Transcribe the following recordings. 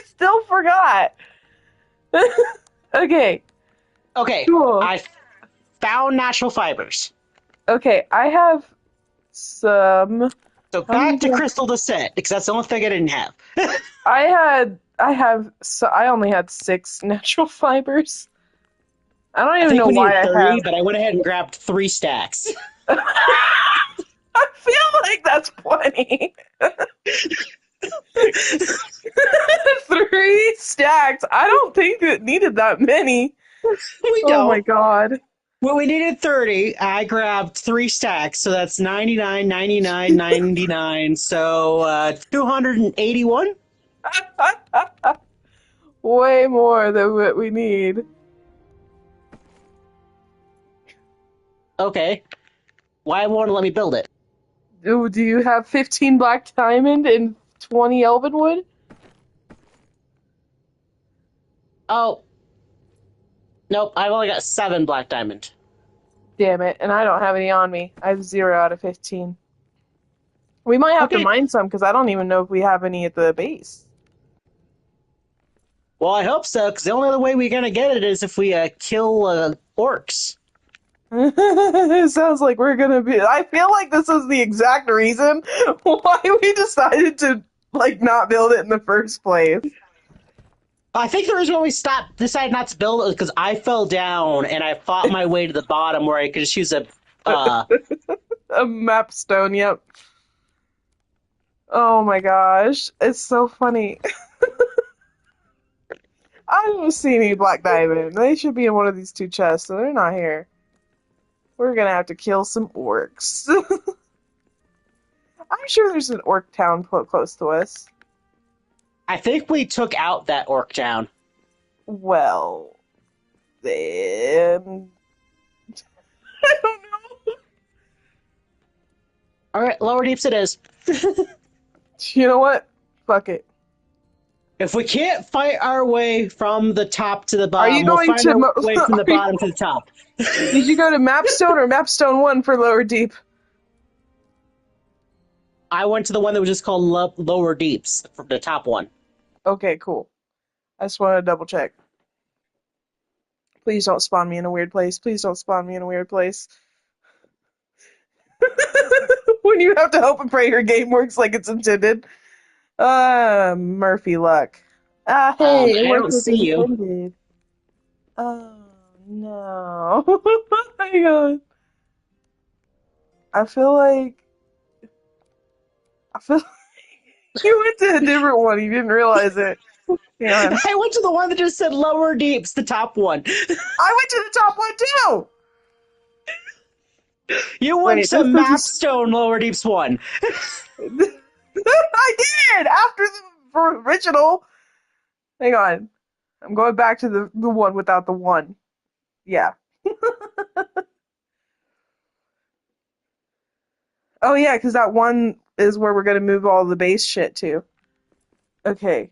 still forgot. Okay, Okay, cool. I found natural fibers. Okay, I have some. So How many back to did crystal descent, because that's the only thing I didn't have. I have so I only had 6 natural fibers. I don't I even think know we why needed I 30, have. but I went ahead and grabbed 3 stacks. I feel like that's plenty. 3 stacks. I don't think it needed that many. We Oh my don't. god. Well, we needed 30. I grabbed 3 stacks, so that's 99, 99, 99. So 281? Way more than what we need. Okay. Why won't it let me build it? Ooh, do you have 15 black diamond and 20 elven wood? Oh, nope. I've only got 7 black diamond. Damn it, and I don't have any on me. I have 0 out of 15. We might have to Okay. mine some because I don't even know if we have any at the base. Well, I hope so, because the only other way we're going to get it is if we kill orcs. It sounds like we're gonna be. I feel like this is the exact reason why we decided to like not build it in the first place. I think the reason why we stopped, decided not to build it was because I fell down and I fought my way to the bottom where I could just use a. Uh, A map stone, yep. Oh my gosh, it's so funny. I don't see any black diamond. They should be in one of these 2 chests, so they're not here. We're gonna have to kill some orcs. I'm sure there's an orc town close to us. I think we took out that orc town. Well, then I don't know. All right, lower deeps it is. You know what? Fuck it. If we can't fight our way from the top to the Are you bottom, we'll going find to? our way from the You, bottom to the top. did you go to Mapstone or Mapstone One for Lower Deep? I went to the one that was just called lower deeps, from the top one. Okay, cool. I just wanted to double check. Please don't spawn me in a weird place. Please don't spawn me in a weird place. When you have to hope and pray your game works like it's intended. Murphy luck. Ah, hey, it I worked don't as see you. intended. Oh no. Hang on. I feel like I feel like you went to a different one. You didn't realize it. Hang on. I went to the one that just said lower deeps, the top one. I went to the top one too. You went Wait, to this is Mapstone lower deeps one. I did after the original. Hang on. I'm going back to the one without the one. Yeah. Oh yeah, because that one is where we're gonna move all the base shit to. Okay.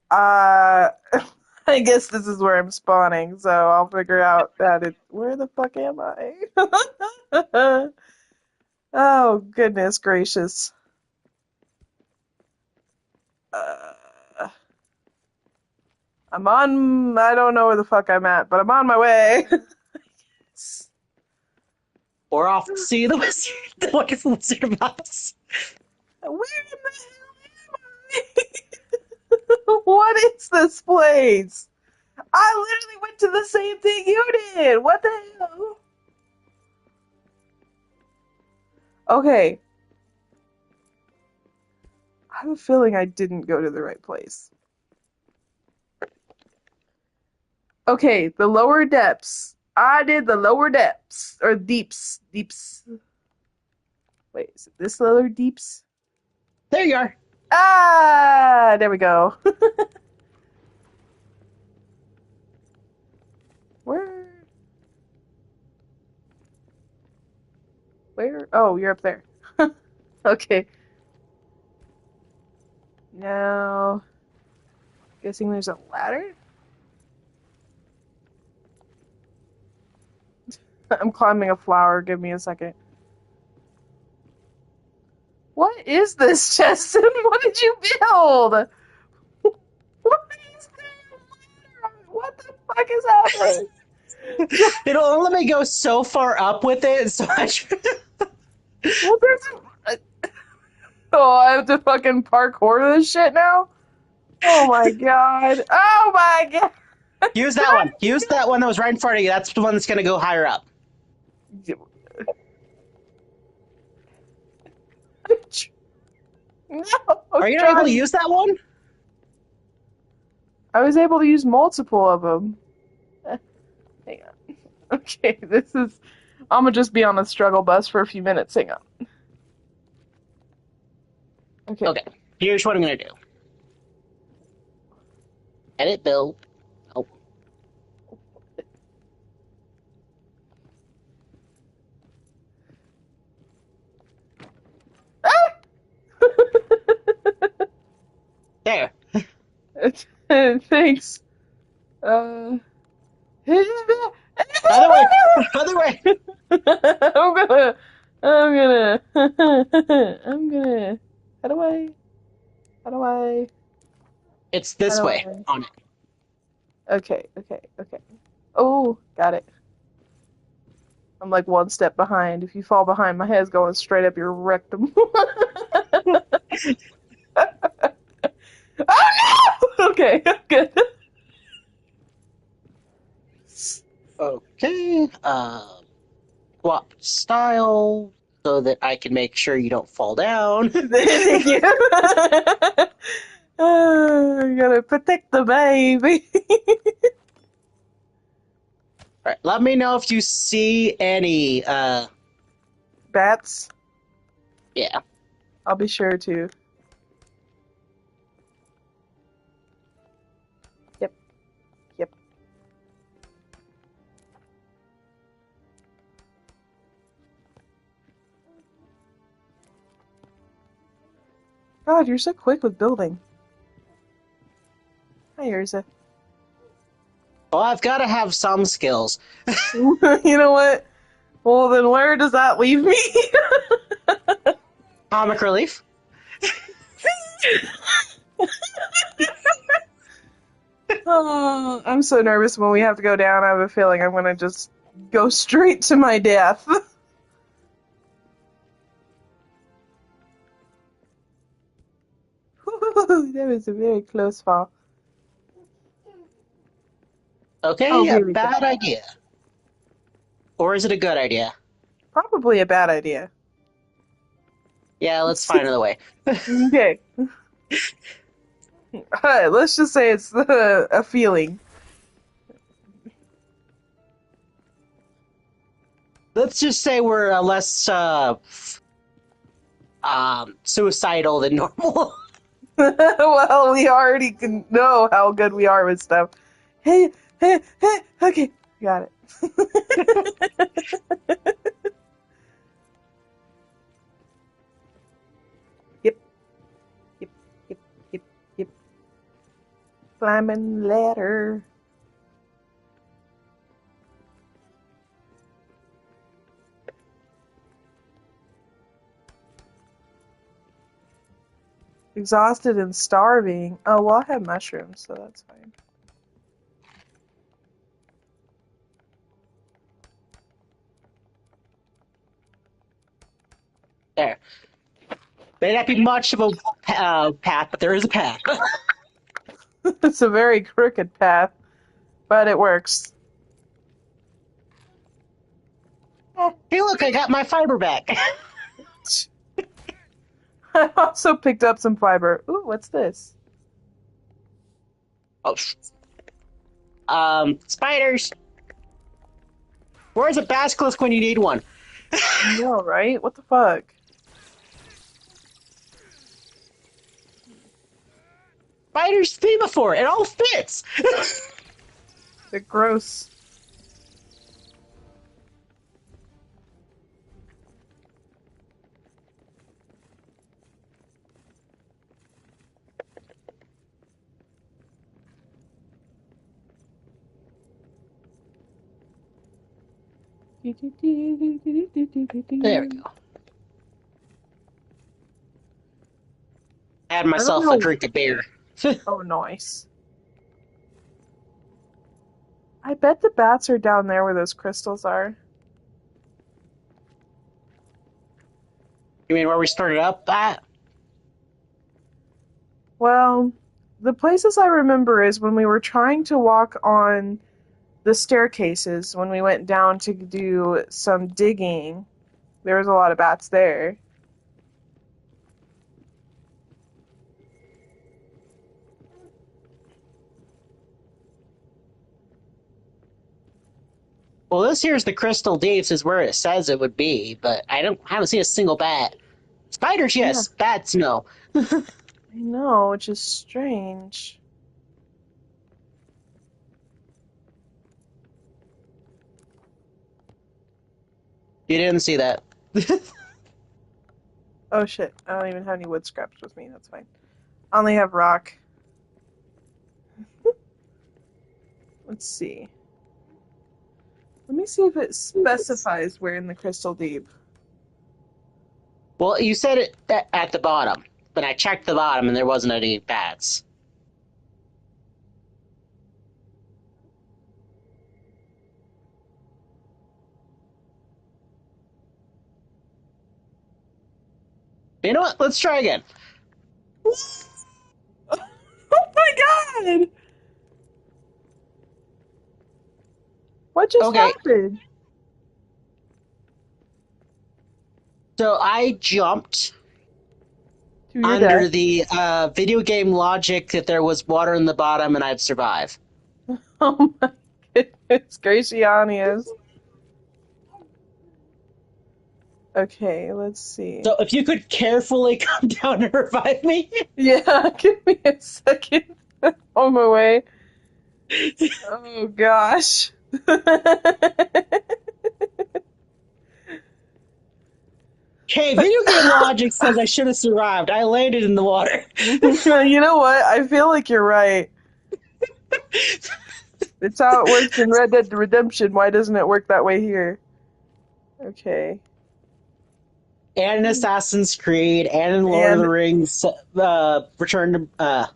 Uh, I guess this is where I'm spawning, so I'll figure out that it. Where the fuck am I? Oh goodness gracious. Uh, I'm on. I don't know where the fuck I'm at, but I'm on my way. Or off to see the wizard, the wonderful Wizard of Oz. Where in the hell? What is this place? I literally went to the same thing you did. What the hell? Okay, I have a feeling I didn't go to the right place. Okay, the lower depths. I did the lower depths or deeps. Deeps. Wait, is it this lower deeps? There you are. Ah, there we go. Where? Where? Oh, you're up there. Okay. Now, guessing there's a ladder? I'm climbing a flower. Give me a second. What is this, Chestin? What did you build? What is that? What the fuck is happening? It'll only let me go so far up with it, so Well, there's oh, I have to fucking parkour this shit now? Oh my god. Oh my god. use that one. Use that one that was right in front of you. That's the one that's gonna go higher up. No, Are you not able to trying. use that one? I was able to use multiple of them. Hang on. Okay, this is. I'm gonna just be on a struggle bus for a few minutes. Hang on. Okay. Okay. Here's what I'm gonna do. Edit build. Oh, Ah! there. Thanks. Uh. Other way. Other way. I'm gonna. I'm gonna. I'm gonna. How do I? How do I? It's How this do way I? on it. Okay, okay, okay. Oh, got it. I'm like one step behind. If you fall behind, my head's going straight up your rectum. Oh no! Okay, good. Okay. Swap style so that I can make sure you don't fall down. Thank you. You gotta protect the baby. All right. Let me know if you see any. Bats. Yeah. I'll be sure to. Yep, yep. God, you're so quick with building. Hi, Urza. Well, I've got to have some skills. You know what? Well, then where does that leave me? Comic relief. Oh, I'm so nervous when we have to go down. I have a feeling I'm gonna just go straight to my death. That was a very close fall. Oh, Okay, a here we go. bad idea. Or is it a good idea? Probably a bad idea. Yeah, let's find another way. Okay. Let's just say it's a feeling. Let's just say we're less suicidal than normal. Well, we already can know how good we are with stuff. Hey, hey, hey. Okay, got it. Yep, yep, yep, yep, yep. Climbing ladder. Exhausted and starving. Oh, well, I have mushrooms, so that's fine. There. May not be much of a path, but there is a path. It's a very crooked path, but it works. Hey, look, I got my fiber back. I also picked up some fiber. Ooh, what's this? Oh, spiders. Where's a basilisk when you need one? No, right? What the fuck? Spiders before it all fits. They're gross. There we go. had I don't myself a know. drink of beer. Oh, nice. I bet the bats are down there where those crystals are. You mean where we started up at? Well, the places I remember is when we were trying to walk on the staircases, when we went down to do some digging, there was a lot of bats there. Well, this here's the Crystal Deeps is where it says it would be, but haven't seen a single bat. Spiders, Yeah, yes. Bats, no. I know, which is strange. You didn't see that. Oh shit, I don't even have any wood scraps with me, that's fine. I only have rock. Let's see. Let me see if it specifies where in the Crystal Deep. Well, you said it at the bottom, but I checked the bottom and there wasn't any bats. You know what? Let's try again. Oh my god! What just Okay, happened? so I jumped To your death. under the video game logic that there was water in the bottom and I'd survive. Oh my goodness, Gracianius. Okay, let's see. So if you could carefully come down and revive me. Yeah, give me a second. On my way. Oh gosh. Okay, video game logic says I should have survived. I landed in the water. You know what? I feel like you're right. It's how it works in Red Dead Redemption. Why doesn't it work that way here? Okay. And in Assassin's Creed, and in Lord of And the Rings, Return to, I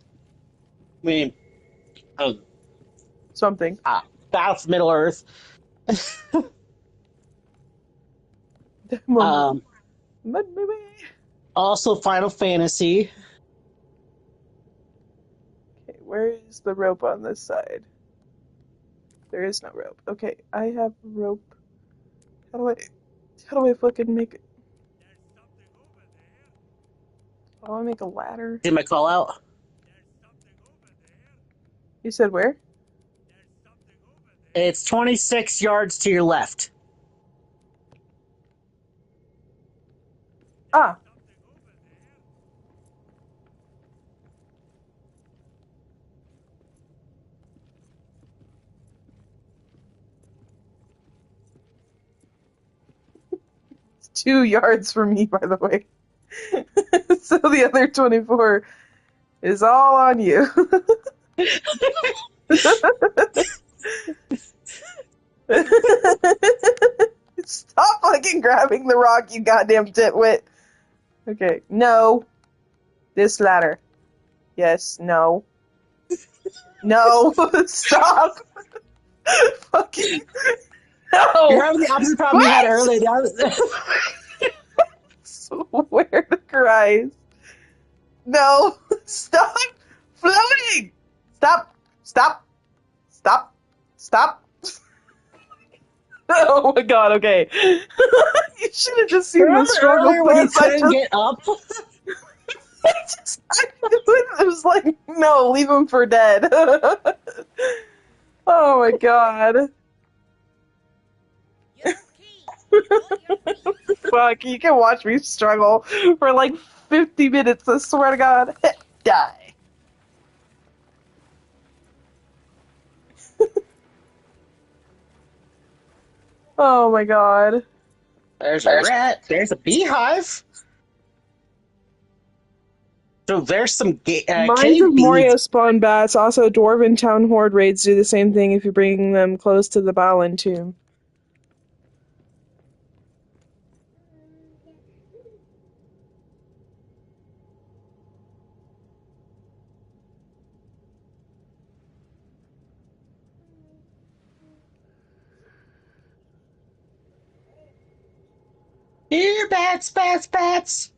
mean, uh, something. Battle for Middle Earth. Um, also Final Fantasy. Okay, where is the rope on this side? There is no rope. Okay, I have rope. How do I fucking make it? How do I make a ladder? Did my call out? You said where? It's 26 yards to your left. Ah, it's 2 yards from me, by the way. So the other 24 is all on you. Stop fucking grabbing the rock, you goddamn titwit. Okay, no. This ladder. Yes, no. No, stop. Fucking You're no. having the opposite problem you had What? earlier. Swear to Christ. No, stop floating. Stop, stop, stop, stop. Oh my god, okay. You should have just seen the Remember struggle earlier when you face. couldn't get up? I was like, no, leave him for dead. Oh my god. Fuck, you can watch me struggle for like 50 minutes, I swear to god. Die. Oh my god. There's a rat. There's a beehive. So there's some Mines of cave bees. Moria spawn bats. Also, Dwarven Town Horde raids do the same thing if you bring them close to the Balin tomb. Here, bats, bats, bats.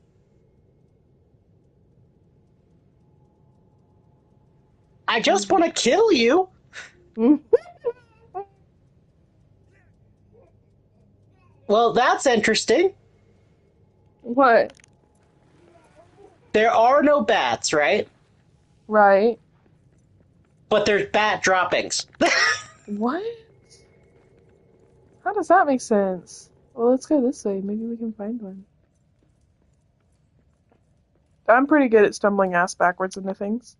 I just want to kill you. Well, that's interesting. What? There are no bats, right? Right. But there's bat droppings. What? How does that make sense? Well, let's go this way. Maybe we can find one. I'm pretty good at stumbling ass backwards into things.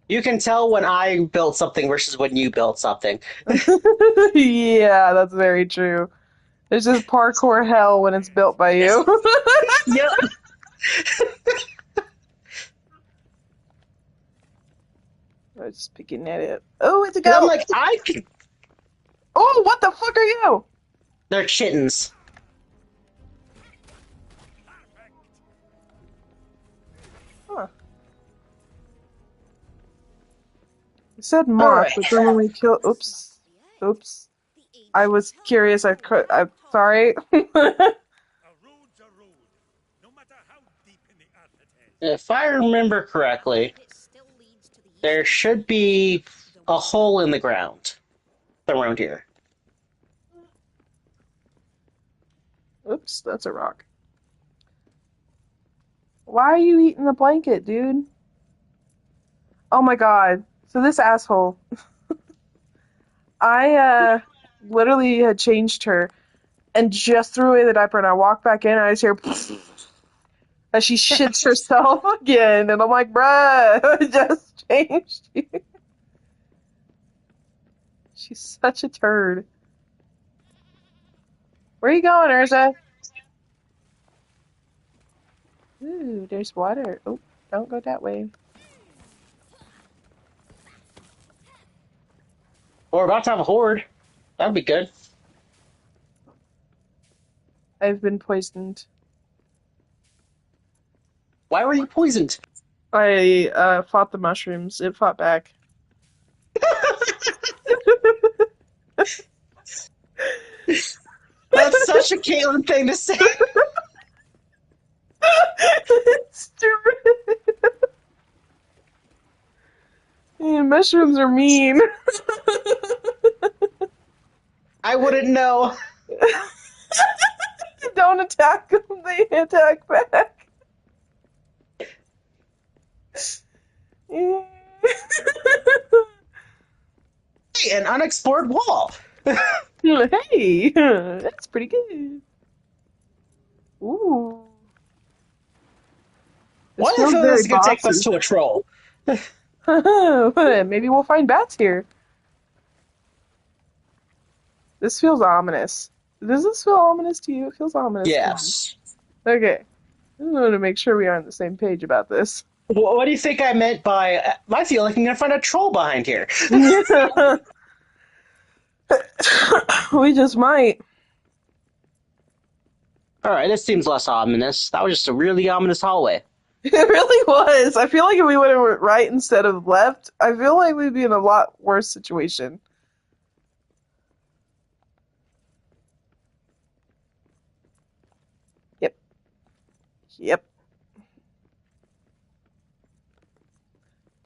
You can tell when I built something versus when you built something. Yeah, that's very true. It's just parkour hell when it's built by you. Yep. I was just picking at it. Oh, it's a Because I'm goat! like, I can. Oh, what the fuck are you? They're chittens. Huh. It said All moth, right. but then when we kill, oops, oops. I was curious. I could. I'm sorry. If I remember correctly, there should be a hole in the ground around here. Oops, that's a rock. Why are you eating the blanket, dude? Oh my god. So this asshole, I literally had changed her and just threw away the diaper, and I walked back in and I just hear as she shits herself again, and I'm like, bruh, I just changed you. She's such a turd. Where are you going, Urza? Ooh, there's water. Oh, don't go that way. We're about to have a horde. That'd be good. I've been poisoned. Why were you poisoned? I fought the mushrooms. It fought back. That's such a Caitlyn thing to say. It's stupid. Yeah, mushrooms are mean. I wouldn't know. Don't attack them, they attack back. Hey, an unexplored wall. Hey, that's pretty good. Ooh. This Why do I feels feel like this very is going to take us bossy. to a troll? Maybe we'll find bats here. This feels ominous. Does this feel ominous to you? It feels ominous to me. Yes. Okay. I just wanted to make sure we are on the same page about this. What do you think I meant by, I feel like I'm going to find a troll behind here? We just might. All right, this seems less ominous. That was just a really ominous hallway. It really was. I feel like if we would have went right instead of left, I feel like we'd be in a lot worse situation. Yep. Yep.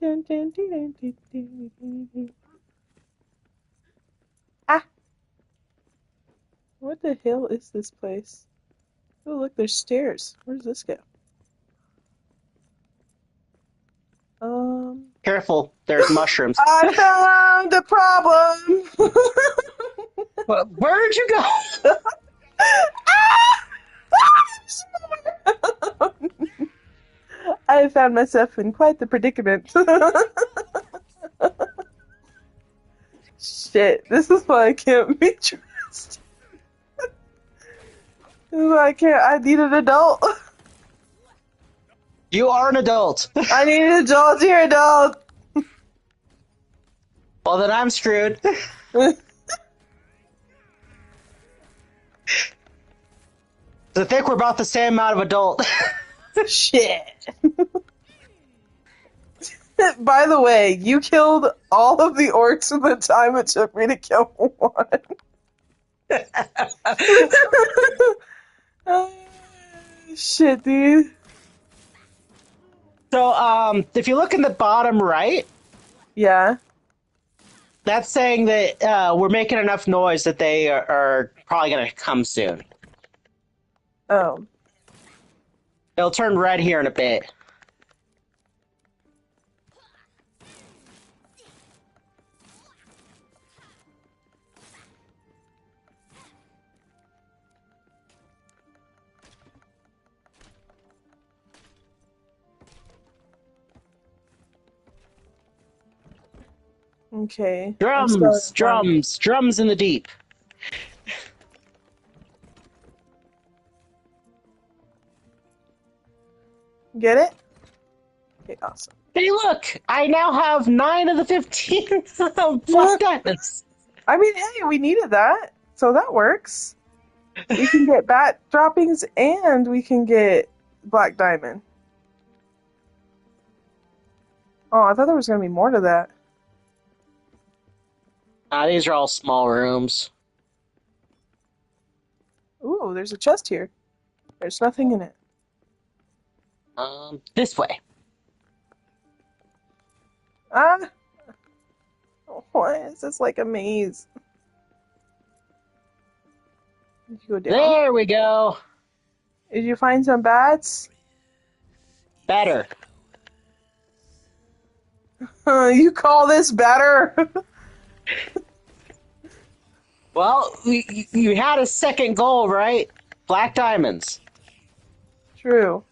Dun, dun, dun, dun, dun, dun, dun, dun. Ah, what the hell is this place? Oh, look, there's stairs. Where does this go? Um, Careful, there's mushrooms. I found the problem. Where did you go? I have found myself in quite the predicament. Shit, this is why I can't be trusted. This is why I can't. I need an adult. You are an adult. I need an adult. You're adult. Well, then I'm screwed. I think we're about the same amount of adult. Shit. By the way, you killed all of the orcs in the time it took me to kill one. Ah, shit, dude. So, if you look in the bottom right, Yeah. that's saying that we're making enough noise that they are probably going to come soon. Oh. It'll turn red here in a bit. Okay. I'm starting Drums, to find. drums, drums in the deep. Get it? Okay, awesome. Hey, look! I now have 9 of the 15 black What? diamonds. I mean, hey, we needed that, so that works. We can get bat droppings and we can get black diamond. Oh, I thought there was gonna be more to that. These are all small rooms. Ooh, there's a chest here. There's nothing in it. This way. Ah, why is this like a maze? Did you go down? There we go. Did you find some bats? Better. You call this better? Well, you had a second goal, right? Black diamonds. True.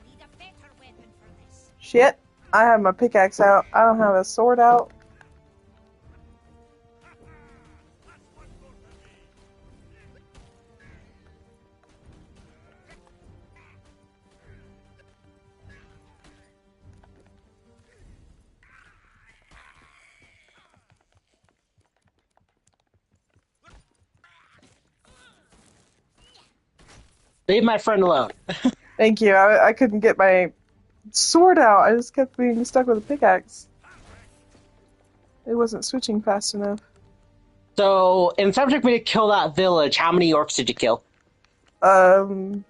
Need a better weapon for this. Shit. I have my pickaxe out. I don't have a sword out. Leave my friend alone. Thank you. I couldn't get my sword out. I just kept being stuck with a pickaxe. It wasn't switching fast enough. So, in time it took me to kill that village, how many orcs did you kill? Um,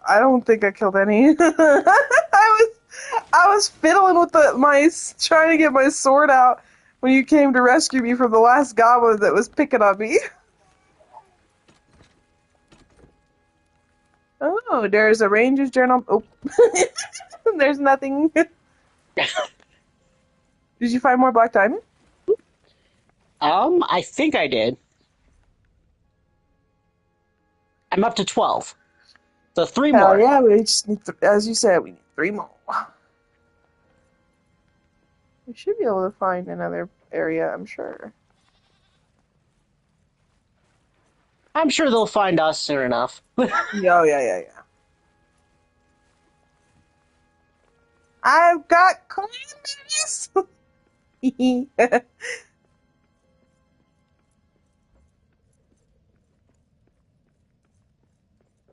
I don't think I killed any. I was fiddling with trying to get my sword out when you came to rescue me from the last goblin that was picking on me. Oh, there's a ranger's journal. Oh, there's nothing. Did you find more black diamond? I think I did. I'm up to 12. So 3 Hell more. yeah, we just need, as you said, we need 3 more. We should be able to find another area, I'm sure. I'm sure they'll find us soon enough. Yeah, yeah. I've got cranberries.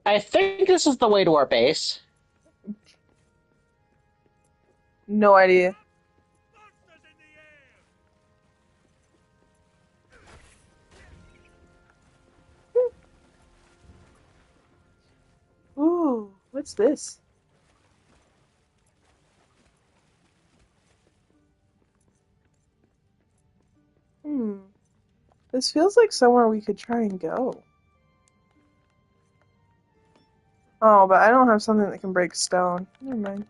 I think this is the way to our base. No idea. Ooh, what's this? Hmm. This feels like somewhere we could try and go. Oh, but I don't have something that can break stone. Never mind.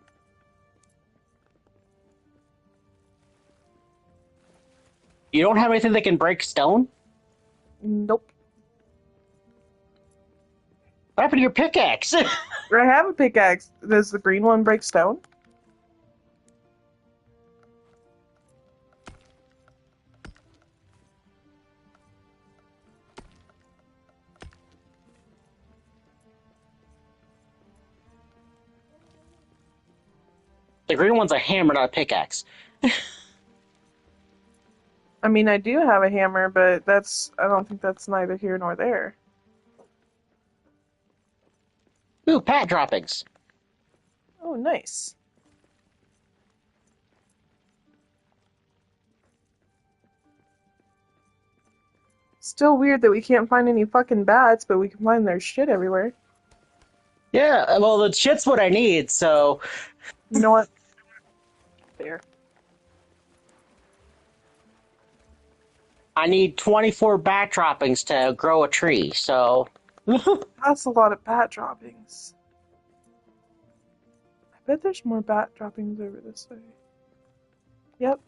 You don't have anything that can break stone? Nope. What happened to your pickaxe? I have a pickaxe. Does the green one break stone? The green one's a hammer, not a pickaxe. I mean, I do have a hammer, but I don't think that's neither here nor there. Ooh, pat droppings. Oh, nice. Still weird that we can't find any fucking bats, but we can find their shit everywhere. Yeah, well, the shit's what I need, so You know what? Fair. I need 24 bat droppings to grow a tree, so. That's a lot of bat droppings. I bet there's more bat droppings over this way. Yep.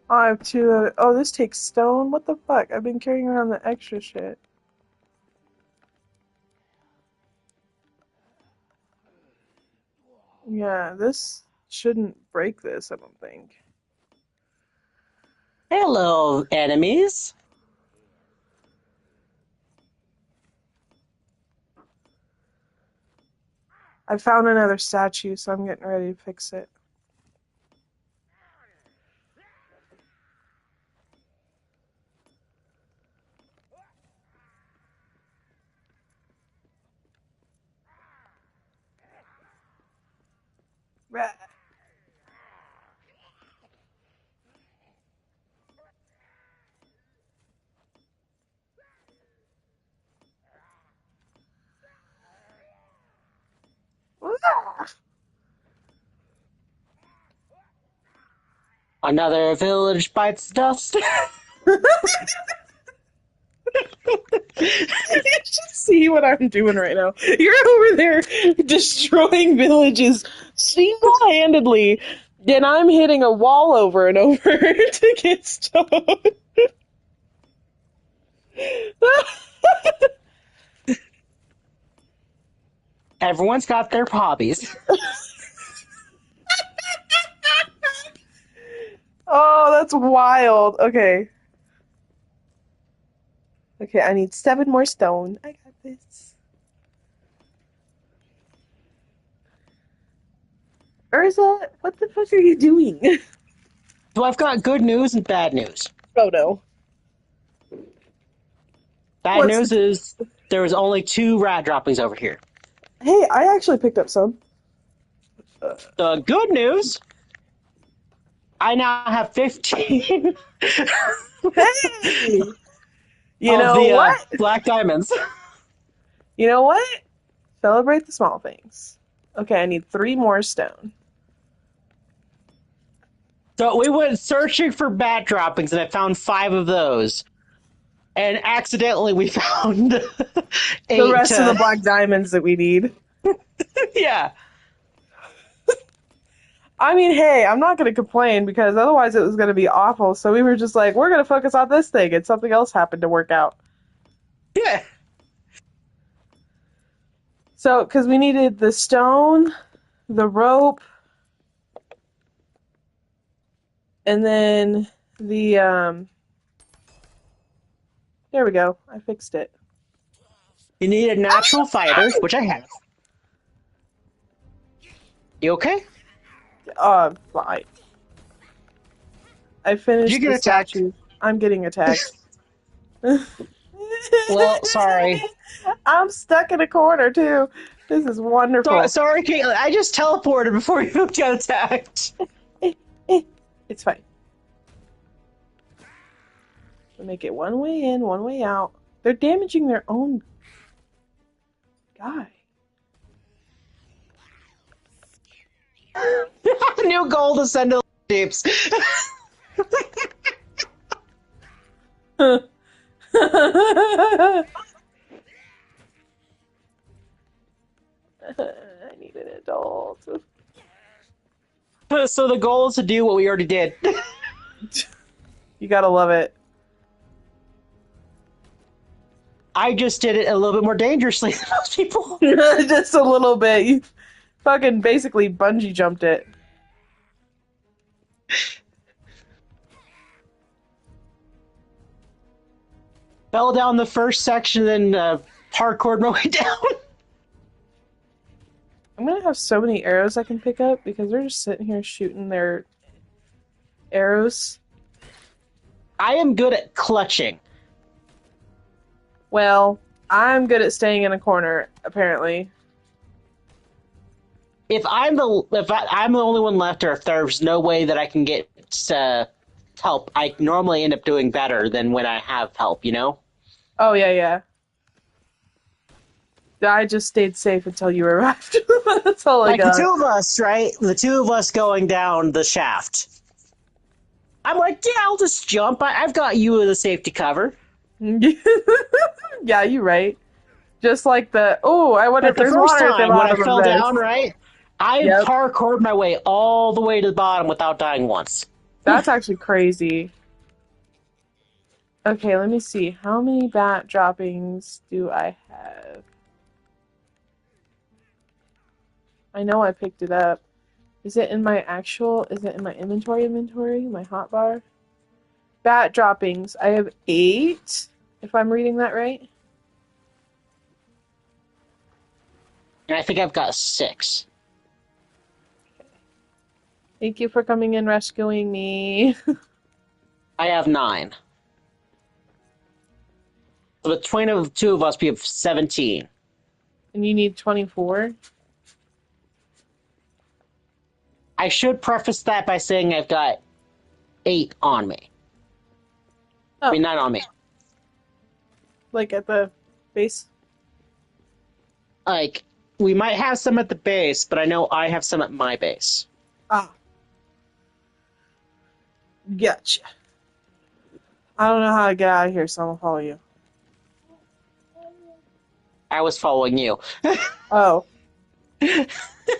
I have two. Oh, this takes stone? What the fuck? I've been carrying around the extra shit. Yeah, this shouldn't break this, I don't think. Hello, enemies. I found another statue, so I'm getting ready to fix it. Rah. Rah. Another village bites dust. You should see what I'm doing right now. You're over there destroying villages single-handedly, and I'm hitting a wall over and over to get stone. Everyone's got their hobbies. Oh, that's wild. Okay. Okay, I need 7 more stone. I got this. Urza, what the fuck are you doing? So I've got good news and bad news. Oh no. Bad What's news is there was only 2 rat droppings over here. Hey, I actually picked up some. The good news, I now have 15 Hey! You of know the what? black diamonds. You know what? Celebrate the small things. Okay, I need 3 more stone. So we went searching for bat droppings, and I found 5 of those. And accidentally, we found The 8. rest of the black diamonds that we need. Yeah. I mean, hey, I'm not going to complain because otherwise it was going to be awful. So we were just like, we're going to focus on this thing, and something else happened to work out. Yeah. So, because we needed the stone, the rope, and then the. There we go. I fixed it. You need a natural fiber, which I have. You okay? Fine. I finished You get the attacked. statue. I'm getting attacked. Well, sorry. I'm stuck in a corner too. This is wonderful. Sorry, Caitlin. I just teleported before you got attacked. It's fine. We'll make it one way in, one way out. They're damaging their own guy. New goal to send to jeeps. I need an adult. So the goal is to do what we already did. You gotta love it. I just did it a little bit more dangerously than most people. Just a little bit. You fucking basically bungee jumped it. Fell down the first section, then parkoured my way down. I'm gonna have so many arrows I can pick up because they're just sitting here shooting their arrows. I am good at clutching. Well, I'm good at staying in a corner, apparently. I'm the only one left, or if there's no way that I can get help, I normally end up doing better than when I have help. You know, Oh yeah, yeah. I just stayed safe until you arrived. That's all I like the got. two of us, right? The two of us going down the shaft. I'm like, yeah, I'll just jump. I've got you in the safety cover. Yeah, you're right. Just like the oh, I wonder But if the there's first water at the time when I bottom of fell down, this. right, I Yep, parkoured my way all the way to the bottom without dying once. that's actually crazy. Okay, let me see. How many bat droppings do I have? I know I picked it up. Is it in my actual? Is it in my inventory? Inventory? My hotbar? Bat droppings. I have 8, if I'm reading that right. And I think I've got 6. Thank you for coming and rescuing me. I have 9. So between the two of us, we have 17. And you need 24. I should preface that by saying I've got 8 on me. I Oh, mean, 9 on me. like at the base. Like, we might have some at the base, but I know I have some at my base. Ah, gotcha. I don't know how to get out of here, so I'm gonna follow you. I was following you. Oh.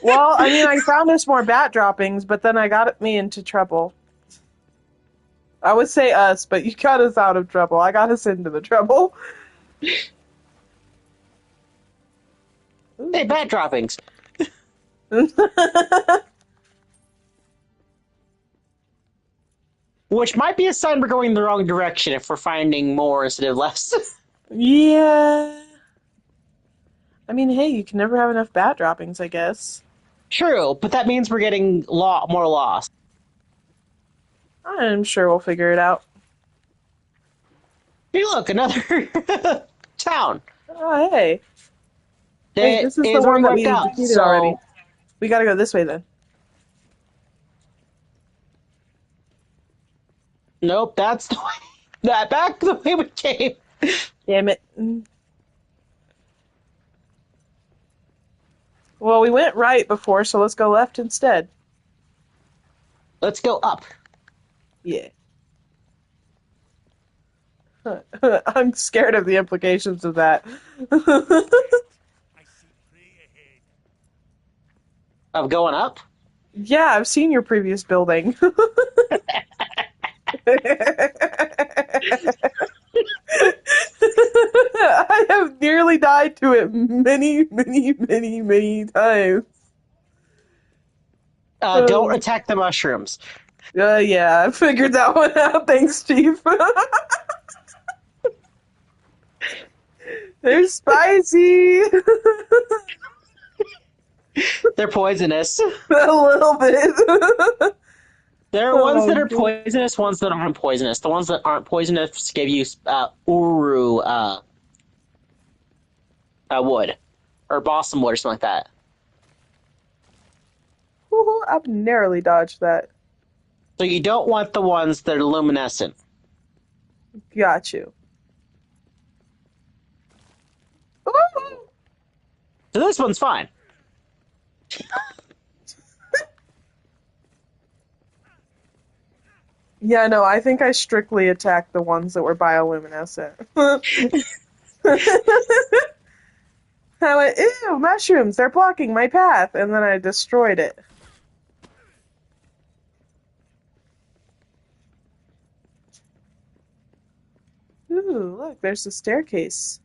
Well, I mean, I found us more bat droppings, but then I got me into trouble. I would say us, but you got us out of trouble. I got us into the trouble. Hey, bat droppings. Which might be a sign we're going the wrong direction if we're finding more instead of less. Yeah. I mean, hey, you can never have enough bat droppings, I guess. True, but that means we're getting more lost. I'm sure we'll figure it out. Hey, look, another town Oh, hey. Hey, that this is the is one already that wiped we out. defeated already. So, We gotta go this way then. nope, that's the way. That back the way we came. Damn it. Well, we went right before, so let's go left instead. Let's go up. Yeah. I'm scared of the implications of that. I see prey ahead. Of going up. Yeah, I've seen your previous building. I have nearly died to it many, many, many, many times. Don't attack the mushrooms. Yeah, I figured that one out. Thanks, Chief. They're spicy. They're poisonous. A little bit. There are ones Oh, that are God. poisonous, ones that aren't poisonous. The ones that aren't poisonous give you uru wood or balsam wood or something like that. Woo-hoo, I've narrowly dodged that. So you don't want the ones that are luminescent. Got you. Ooh. So this one's fine. Yeah, no, I think I strictly attacked the ones that were bioluminescent. I went, ew, mushrooms, they're blocking my path, and then I destroyed it. Ooh, look, there's a staircase.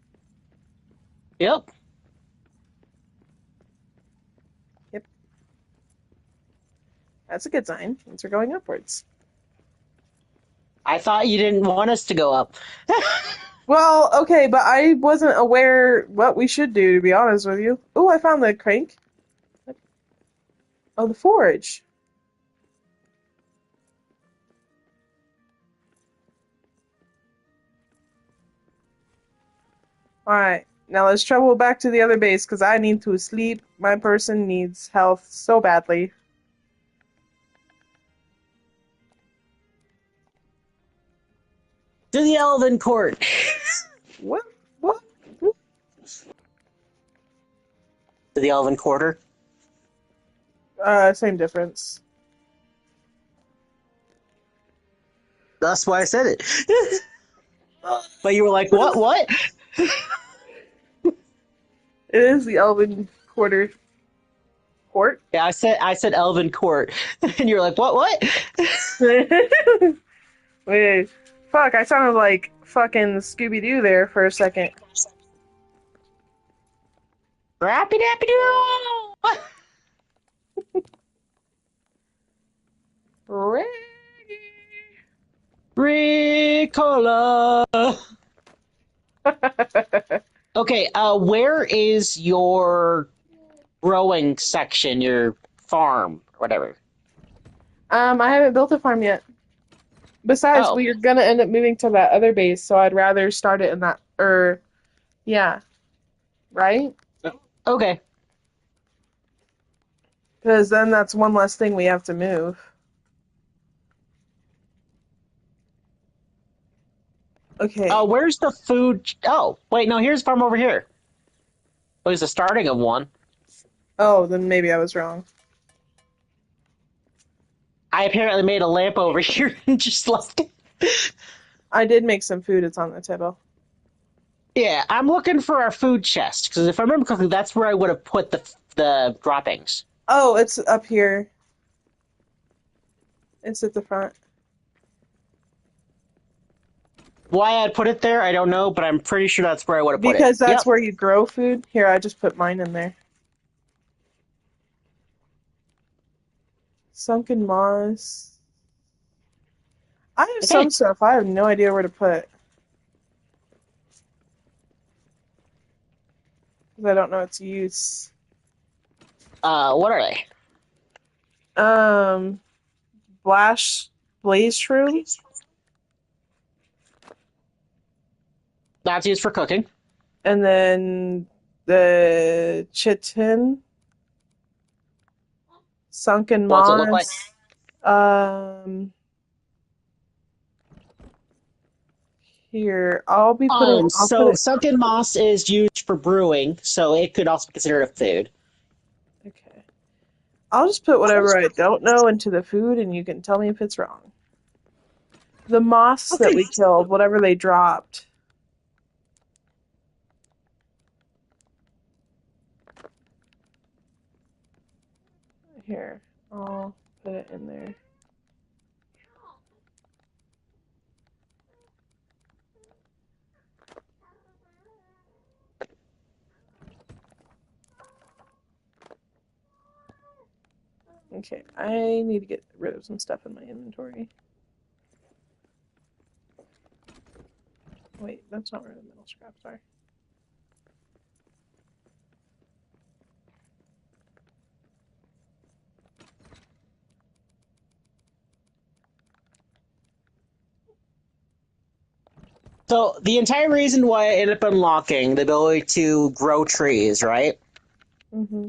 Yep. Yep, that's a good sign. Means we're going upwards. I thought you didn't want us to go up. Well, okay, but I wasn't aware what we should do, to be honest with you. Ooh, I found the crank. Oh, the forge. Alright, Now let's travel back to the other base because I need to sleep. My person needs health so badly. To the Elven Court. What? What? To the Elven Quarter. Same difference. That's why I said it. But you were like, what? What? It is the Elven Quarter Court. Yeah, I said Elven Court, and you were like, what? What? Wait, fuck! I sounded like fucking Scooby Doo there for a second. Rappy dappy doo. Ricola. Okay, where is your growing section, your farm, whatever? I haven't built a farm yet. Besides, Oh, we're gonna end up moving to that other base, so I'd rather start it in that. Or, yeah, right? okay. Because then that's one less thing we have to move. Okay. Where's the food? Oh, wait, no, here's a farm over here. Oh, it's the starting of one. Oh, then maybe I was wrong. I apparently made a lamp over here and just left it. I did make some food. It's on the table. Yeah, I'm looking for our food chest because if I remember correctly, that's where I would have put the droppings. Oh, it's up here. It's at the front. Why I'd put it there, I don't know, but I'm pretty sure that's where I would have put it. Because that's Yep. where you grow food. Here, I just put mine in there. Sunken moss. I have Okay. some stuff I have no idea where to put. Because I don't know its use. What are they? Um, blaze shroom, That's used for cooking. and then the chitin, sunken What's it look like? moss. Um, here I'll be putting. I'll put So it. sunken moss is used for brewing, so it could also be considered a food. Okay. I'll just put whatever I don't know into the food, and you can tell me if it's wrong. The moss that Okay. we killed, whatever they dropped. Here, I'll put it in there. Okay, I need to get rid of some stuff in my inventory. Wait, that's not where the metal scraps are. So the entire reason why I ended up unlocking the ability to grow trees, right, Mm-hmm.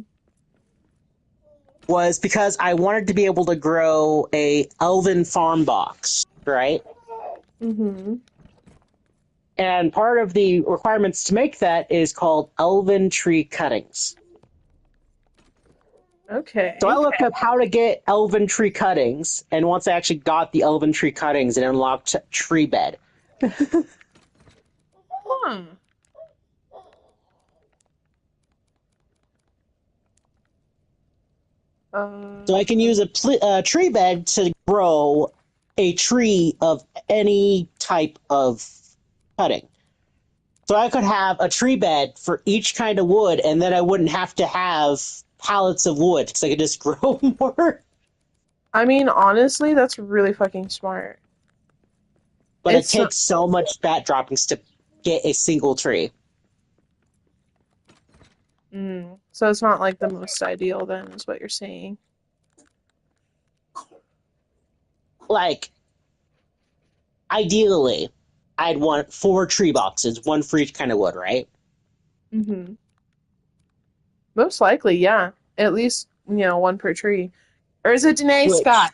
was because I wanted to be able to grow a elven farm box, right? Mm-hmm. And part of the requirements to make that is called elven tree cuttings. So I Okay. looked up how to get elven tree cuttings, and once I actually got the elven tree cuttings, it unlocked tree bed. Huh. So I can use a tree bed to grow a tree of any type of cutting. So I could have a tree bed for each kind of wood, and then I wouldn't have to have pallets of wood because I could just grow more. I mean, honestly, that's really fucking smart. But it It's takes so much bat droppings to get a single tree. so it's not like the most ideal then, is what you're saying. Like, ideally, I'd want 4 tree boxes, one for each kind of wood, right? Hmm. Most likely, yeah. At least, one per tree. Or is it Danae which Scott?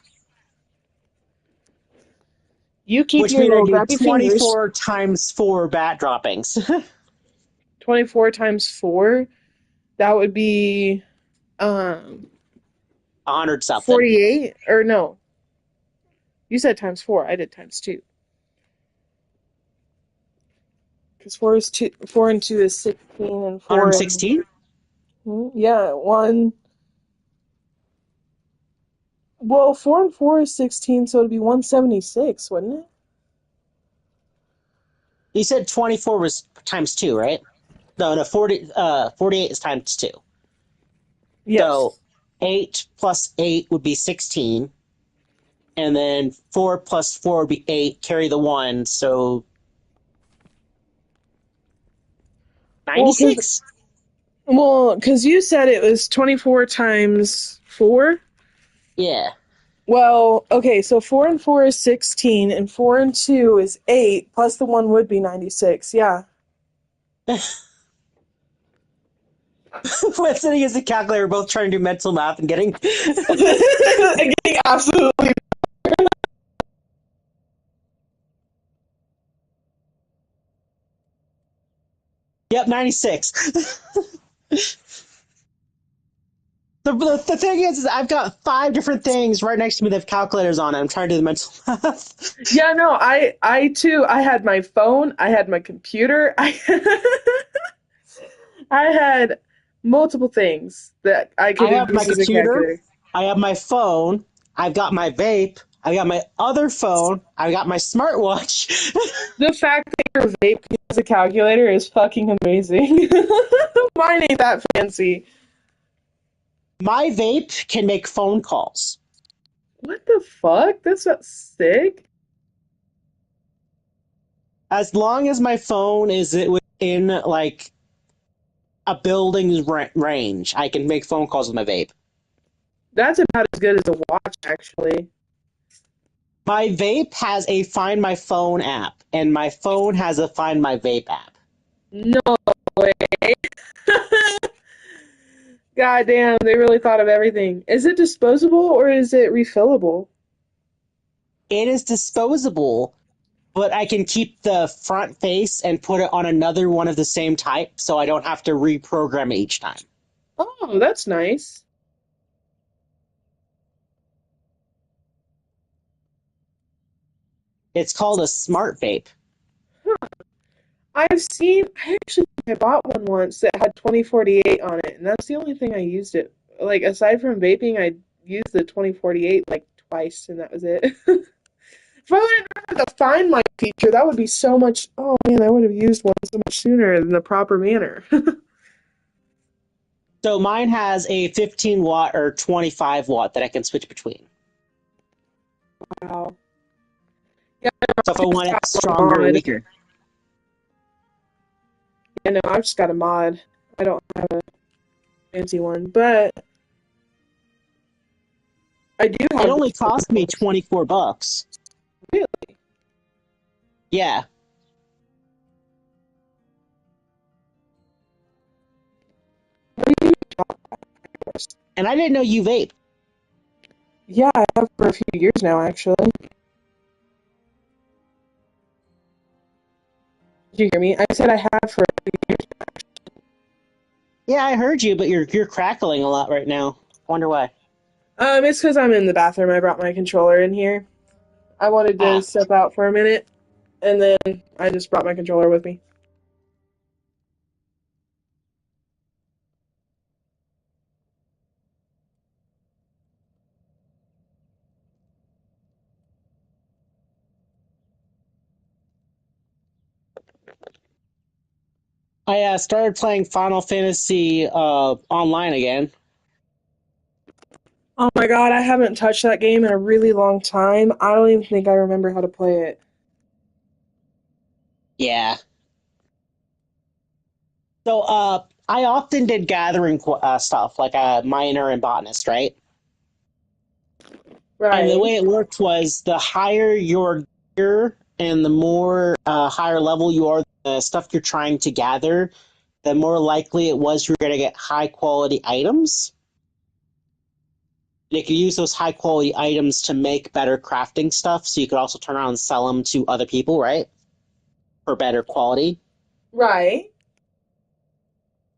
You keep which your means I little do grabby fingers. 24 times 4 bat droppings. 24 times 4. That would be um 100 something. 48. Or no, you said times 4. I did times 2. Because 4 is 2. 4 and 2 is 16, and 4 and 116? yeah, 1. Well, 4 and 4 is 16, so it'd be 176, wouldn't it? You said 24 was times 2, right? No, 48 is times 2. Yes. So 8 plus 8 would be 16. And then 4 plus 4 would be 8. Carry the 1. So Well, because 96. you said it was 24 times 4. Yeah. Well, okay, so 4 and 4 is 16, and 4 and 2 is 8, plus the 1 would be 96, yeah. We're sitting as a calculator, both trying to do mental math and getting. Getting absolutely. Yep, 96. The thing is I've got 5 different things right next to me that have calculators on it. I'm trying to do the mental math. Yeah, no, I too, I had my phone, I had my computer, I had multiple things that I I could have my use as a computer, calculator. I have my phone, I've got my vape, I got my other phone, I got my smartwatch. The fact that your vape has a calculator is fucking amazing. Mine ain't that fancy. My vape can make phone calls. What the fuck? That's not sick. As long as my phone is within like a building's range, I can make phone calls with my vape. That's about as good as a watch, actually. My vape has a Find My Phone app, and my phone has a Find My Vape app. No way. God damn, they really thought of everything. Is it disposable or is it refillable? It is disposable, but I can keep the front face and put it on another one of the same type, so I don't have to reprogram it each time. Oh, that's nice. It's called a smart vape. I actually think I bought one once that had 2048 on it, and that's the only thing I used it. Like, aside from vaping, I used the 2048 like twice, and that was it. If I would have had the Find My feature, that would be so much. Oh man, I would have used one so much sooner in the proper manner. So mine has a 15 watt or 25 watt that I can switch between. Wow. Yeah, So if I want it got one stronger or mod. weaker. Yeah, no, I've just got a mod. I don't have a fancy one, but I do It have only the cost me 24 bucks. really. Yeah. What do you use? And I didn't know you vape. Yeah, I have for a few years now, actually. Did you hear me? I said I have for a few years. Yeah, I heard you, but you're crackling a lot right now. Wonder why. It's because I'm in the bathroom. I brought my controller in here. I wanted to Ah. step out for a minute, and then I just brought my controller with me. I started playing Final Fantasy online again. Oh my god, I haven't touched that game in a really long time. I don't even think I remember how to play it. Yeah. So I often did gathering stuff like a miner and botanist, right? And the Right. way it worked was the higher your gear and the more higher level you are, the stuff you're trying to gather, the more likely it was you're going to get high quality items. They could use those high quality items to make better crafting stuff, so you could also turn around and sell them to other people, right? For better quality. Right.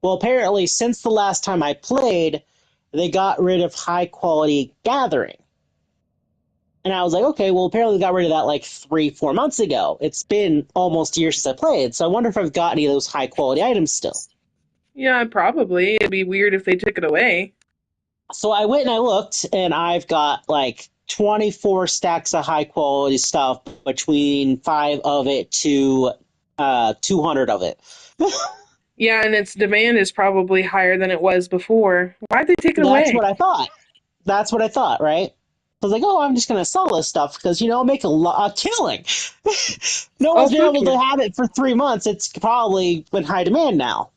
Well, apparently, since the last time I played, they got rid of high quality gathering. And I was like, okay, well, apparently they got rid of that like 3, 4 months ago. It's been almost a year since I played, so I wonder if I've got any of those high quality items still. Yeah, probably. It'd be weird if they took it away. So I went and I looked, and I've got like 24 stacks of high quality stuff, between 5 of it to 200 of it. Yeah, and its demand is probably higher than it was before. Why'd they take it That's away? what I thought. That's what I thought, right? I was like, oh, I'm just going to sell this stuff because, I'll make a killing. No Oh, one's been fuck able yeah. to have it for 3 months. It's probably in high demand now.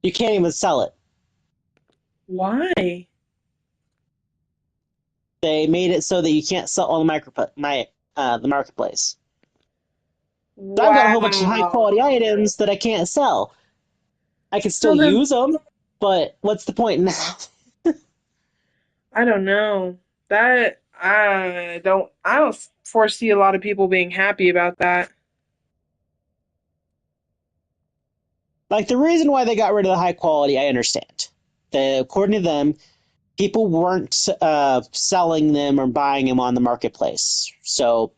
You can't even sell it. Why? They made it so that you can't sell on the marketplace. So I've got a whole bunch of high Wow. quality items that I can't sell. I can still So then, use them, but what's the point now? I don't know. That I don't foresee a lot of people being happy about that. Like the reason why they got rid of the high quality, I understand. According to them, people weren't selling them or buying them on the marketplace, so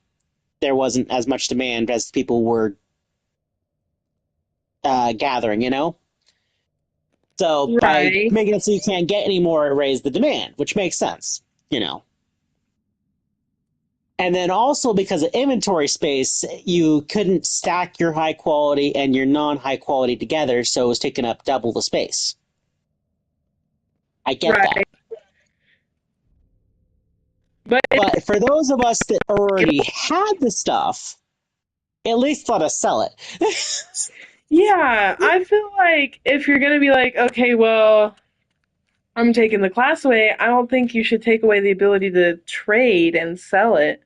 there wasn't as much demand as people were gathering. So by Right. making it so you can't get any more, it raised the demand, which makes sense. You know. And then also because of inventory space, you couldn't stack your high quality and your non high quality together, so it was taking up double the space. I get that. Right. But But for those of us that already had the stuff, at least let us sell it. yeah, I feel like if you're gonna be like, okay, well, I'm taking the class away, I don't think you should take away the ability to trade and sell it.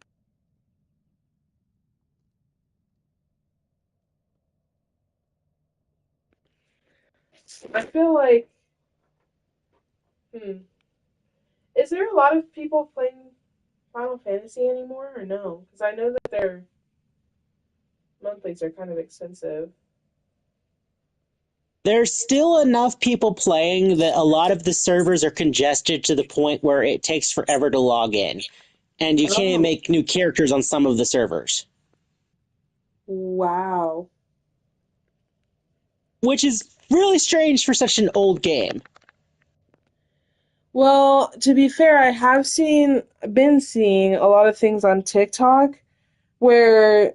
I feel like, hmm, is there a lot of people playing Final Fantasy anymore, or no? Because I know that their monthlies are kind of expensive. There's still enough people playing that a lot of the servers are congested to the point where it takes forever to log in, and you can't even Oh, make new characters on some of the servers, wow. which is really strange for such an old game. Well, to be fair, been seeing a lot of things on TikTok where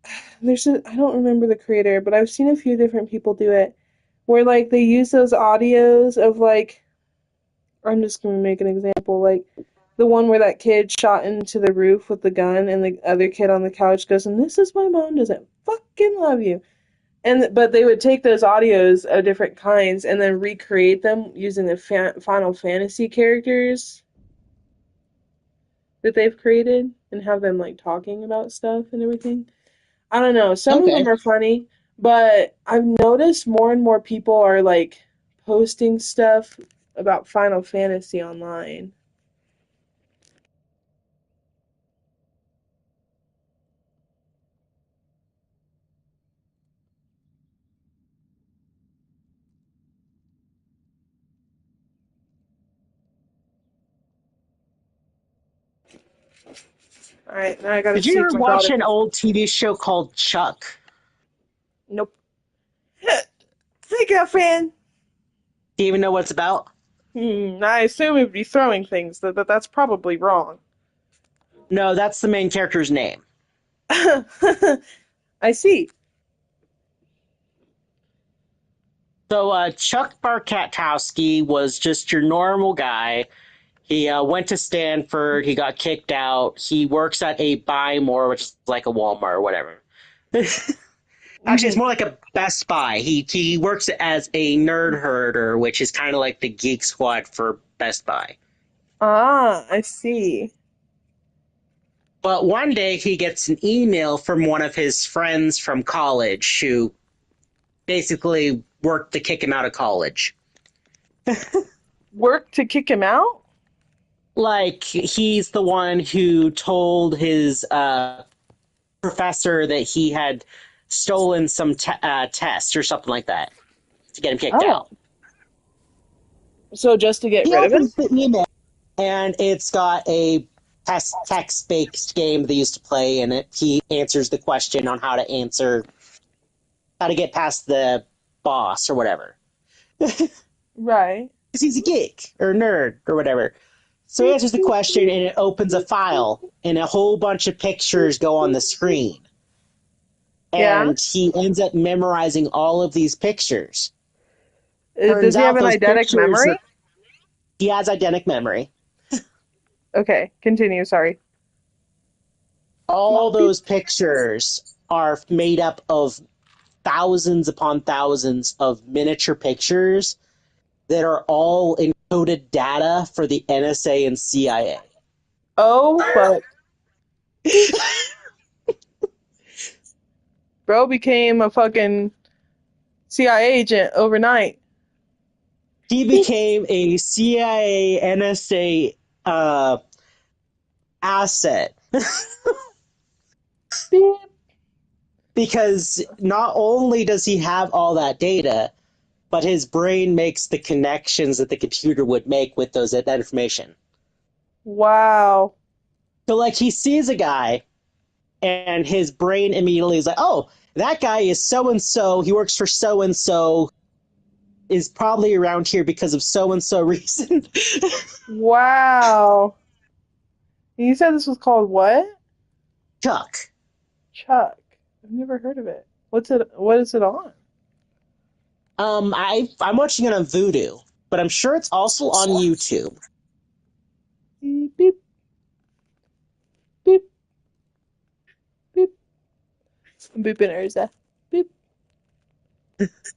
I don't remember the creator, but I've seen a few different people do it where like they use those audios of like, I'm just gonna make an example, like the one where that kid shot into the roof with the gun and the other kid on the couch goes, and this is why mom doesn't fucking love you. And but they would take those audios of different kinds and then recreate them using the Final Fantasy characters that they've created and have them like talking about stuff and everything. I don't know. Some of them Okay. are funny, but I've noticed more and more people are like posting stuff about Final Fantasy online. All right, now I gotta Did you see if ever my watch daughter. an old TV show called Chuck? Nope. Hey, girlfriend. Do you even know what it's about? I assume it would be throwing things, but that's probably wrong. No, that's the main character's name. I see. So Chuck Barkatowski was just your normal guy. He went to Stanford. He got kicked out. He works at a Buy More, which is like a Walmart or whatever. Actually, it's Hmm. more like a Best Buy. He works as a nerd herder, which is kind of like the Geek Squad for Best Buy. Ah, I see. But one day he gets an email from one of his friends from college who basically worked to kick him out of college. Work to kick him out? Like, he's the one who told his professor that he had stolen some test or something like that to get him kicked Oh. out. So just to get He rid of him? opens the email, and it's got a text-based game they used to play, and he answers the question on how to get past the boss or whatever. Right. Because he's a geek or nerd or whatever. So he Beep, answers the beep, question, beep. and it opens a file, and a whole bunch of pictures go on the screen. Yeah. And he ends up memorizing all of these pictures. Does Turns he have out an those eidetic pictures memory? are, he has eidetic memory. Okay, continue, sorry. Beep, All beep. those pictures are made up of thousands upon thousands of miniature pictures that are all encoded data for the NSA and CIA. Oh, fuck. Beep. Bro became a fucking CIA agent overnight. He Beep, became a CIA NSA asset beep. because not only does he have all that data, but his brain makes the connections that the computer would make with that information. Wow. So, like, he sees a guy, and his brain immediately is like, "Oh, that guy is so and so. He works for so and so. Is probably around here because of so and so reason." Wow. You said this was called what? Chuck. Chuck. I've never heard of it. What is it on? I'm watching it on Vudu, but I'm sure it's also on YouTube. Beep, beep, beep, beep. I'm beeping Urza. Beep,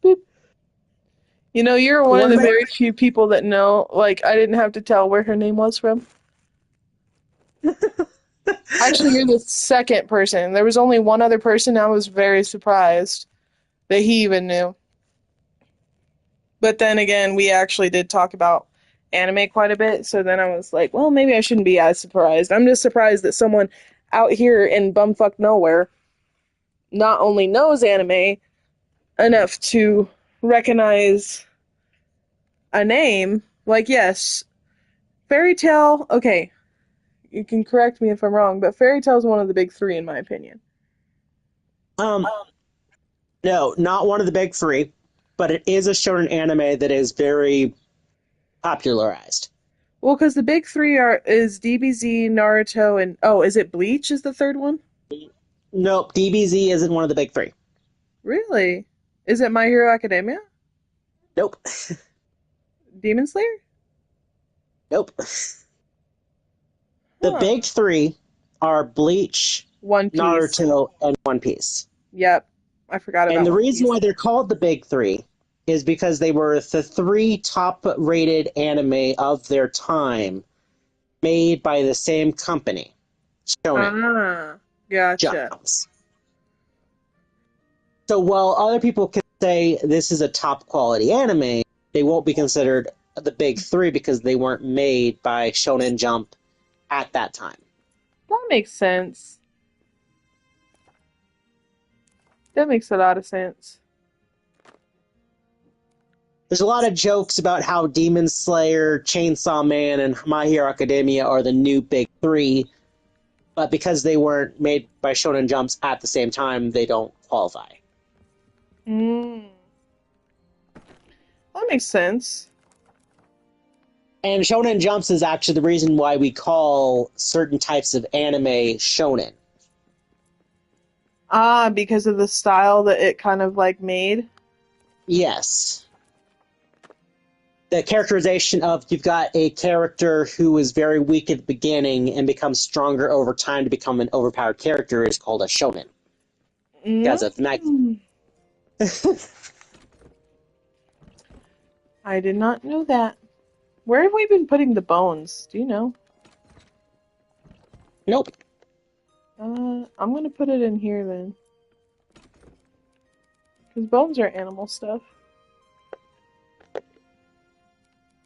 beep. You know, you're one of One the of my very few people that know, like, I didn't have to tell where her name was from. Actually, you're the second person. There was only one other person. I was very surprised that he even knew. But then again, we actually did talk about anime quite a bit, so then I was like, well, maybe I shouldn't be as surprised. I'm just surprised that someone out here in bumfuck nowhere not only knows anime enough to recognize a name, like, yes, Fairy Tale, okay, you can correct me if I'm wrong, but Fairy Tale is one of the big three in my opinion. um no, not one of the big three, but it is a shonen anime that is very popularized. Well, because the big three is DBZ, Naruto, and oh, is it Bleach? Is the third one? Nope, DBZ isn't one of the big three. Really? Is it My Hero Academia? Nope. Demon Slayer? Nope. The Huh. big three are Bleach, One Piece. Naruto, and One Piece. Yep. I forgot And about the One reason Piece. why they're called the big three is because they were the three top rated anime of their time made by the same company, Shonen Ah, gotcha. Jumps. So while other people can say this is a top quality anime, they won't be considered the big three because they weren't made by Shonen Jump at that time. That makes sense. That makes a lot of sense. There's a lot of jokes about how Demon Slayer, Chainsaw Man, and My Hero Academia are the new big three, but because they weren't made by Shonen Jumps at the same time, they don't qualify. Mm, that makes sense. And Shonen Jumps is actually the reason why we call certain types of anime shonen. Ah, because of the style that it kind of like made. Yes. The characterization of you've got a character who is very weak at the beginning and becomes stronger over time to become an overpowered character is called a shonen. Because of Nike. Mm. I did not know that. Where have we been putting the bones? Do you know? Nope. I'm gonna put it in here then. Because bones are animal stuff.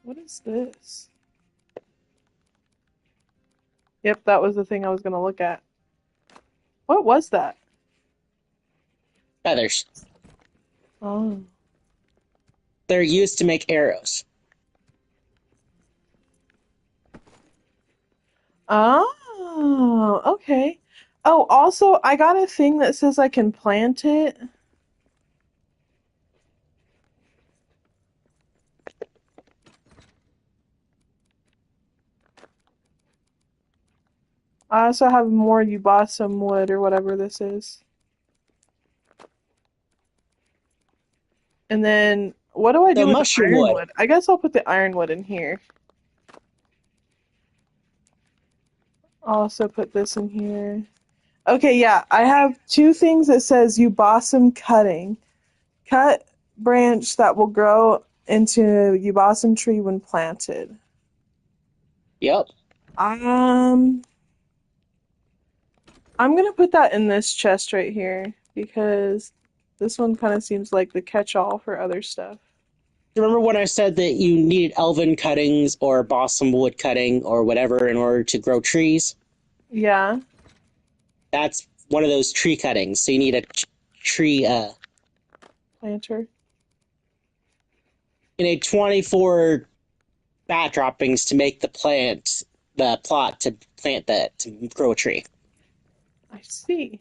What is this? Yep, that was the thing I was gonna look at. What was that? Feathers. Oh. They're used to make arrows. Oh, okay. Oh, also, I got a thing that says I can plant it. I also have more you bought some wood or whatever this is. And then what do I The do with the mushroom wood. ironwood? I guess I'll put the ironwood in here. I'll also put this in here. Okay, yeah, I have two things that says you blossom cutting. Cut branch that will grow into you blossom tree when planted. Yep. Um, I'm gonna put that in this chest right here because this one kind of seems like the catch-all for other stuff. Remember when I said that you needed elven cuttings or balsam wood cutting or whatever in order to grow trees? Yeah, That's one of those tree cuttings. So you need a tree, planter. you need 24 bat droppings to make the plot to plant that, to grow a tree. I see.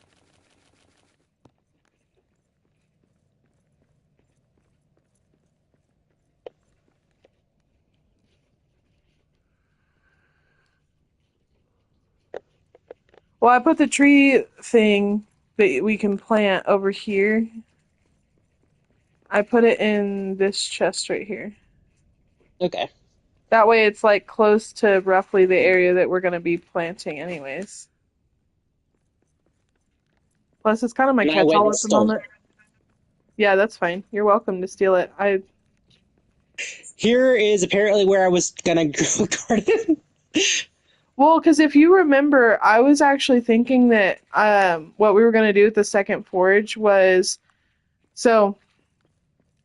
Well, I put the tree thing that we can plant over here. I put it in this chest right here. Okay. That way it's like close to roughly the area that we're going to be planting anyways. Plus, it's kind of my And I went catch-all and at the stole. moment. Yeah, that's fine. You're welcome to steal it. Here is apparently where I was gonna grow a garden. Well, because if you remember, I was actually thinking that what we were going to do with the second forge was so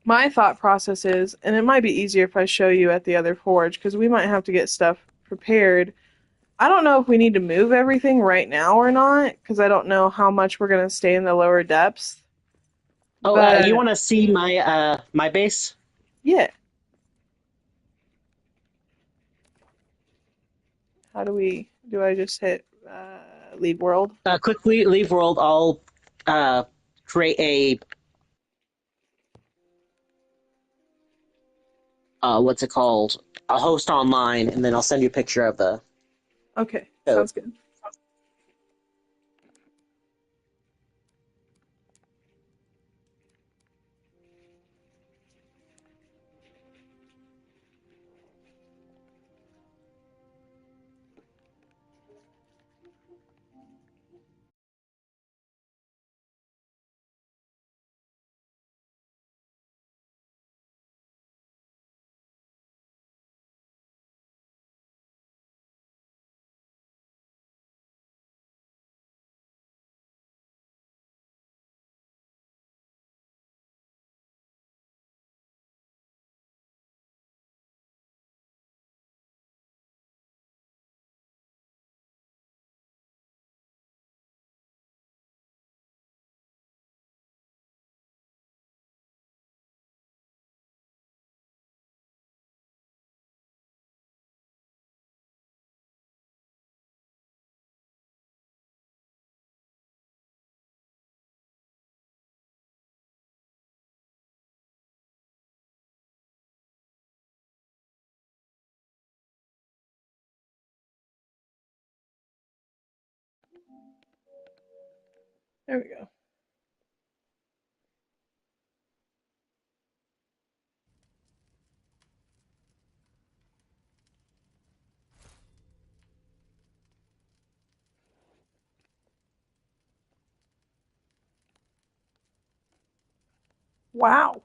my thought process is, and it might be easier if I show you at the other forge because we might have to get stuff prepared. I don't know if we need to move everything right now or not because I don't know how much we're going to stay in the lower depths. Oh, you But want to see my base? yeah, how do I just hit leave world? Quickly leave world. I'll uh, create a what's it called? A host online, and then I'll send you a picture of the Okay, code. sounds good. There we go. Wow,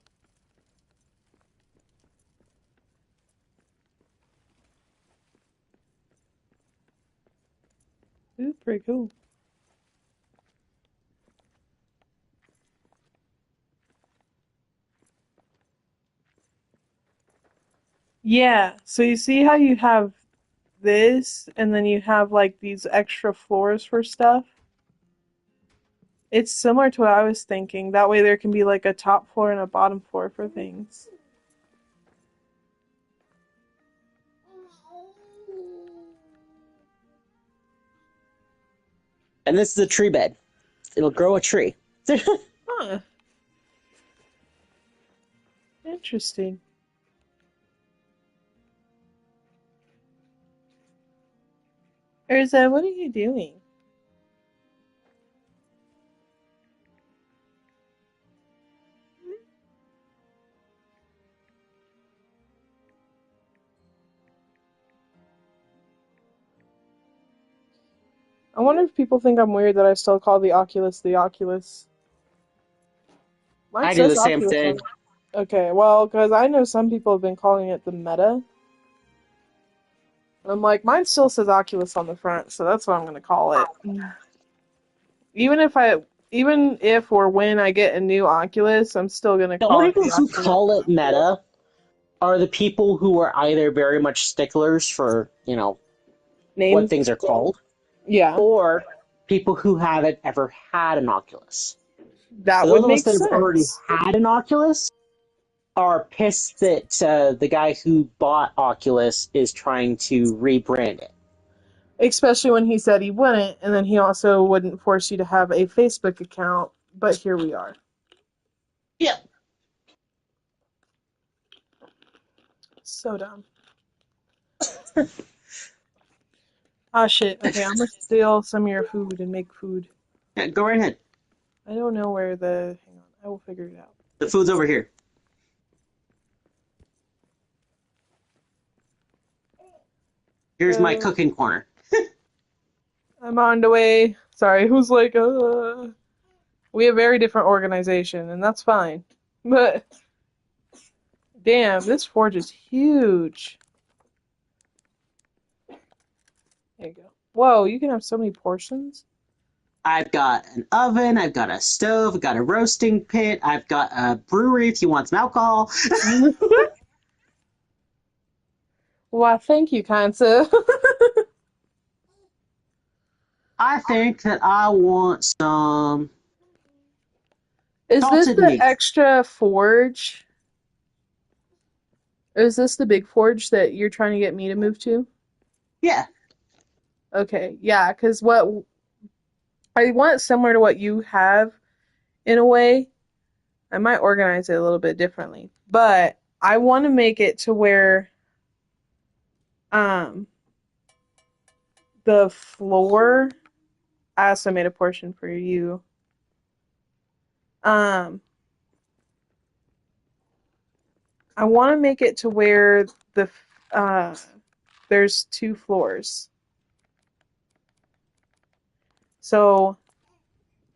this is pretty cool. Yeah, so you see how you have this, and then you have like these extra floors for stuff? It's similar to what I was thinking. That way there can be like a top floor and a bottom floor for things. And this is a tree bed. It'll grow a tree. Huh, interesting. Urza, what are you doing? I wonder if people think I'm weird that I still call the Oculus the Oculus. Mine I do the says same Oculus on thing. it. Okay, well, because I know some people have been calling it the Meta. And I'm like, mine still says Oculus on the front, so that's what I'm gonna call it. Even if I, even if or when I get a new Oculus, I'm still gonna The call only it people the who Oculus. call it meta are the people who are either very much sticklers for, what Name? things are called, Yeah, or people who haven't ever had an Oculus. that For would those of us make that have already sense. had an Oculus, are pissed that the guy who bought Oculus is trying to rebrand it. Especially when he said he wouldn't, and then he also wouldn't force you to have a Facebook account, but here we are. Yeah. So dumb. Ah, shit. Okay, I'm gonna steal some of your food and make food. Yeah, go right ahead. I don't know where the. Hang on, I will figure it out. The food's over here. Here's my Uh, cooking corner. I'm on the way. Sorry, who's like, we have very different organization, and that's fine. But damn, this forge is huge. There you go. Whoa, you can have so many portions. I've got an oven, I've got a stove, I've got a roasting pit, I've got a brewery if you want some alcohol. Why, thank you, kind sir. I think that I want some Is this salted the meat. extra forge? Is this the big forge that you're trying to get me to move to? Yeah, Okay, yeah, because what I want similar to what you have in a way. I might organize it a little bit differently, but I want to make it to where um the floor. I also made a portion for you. Um, I want to make it to where the uh there's two floors. So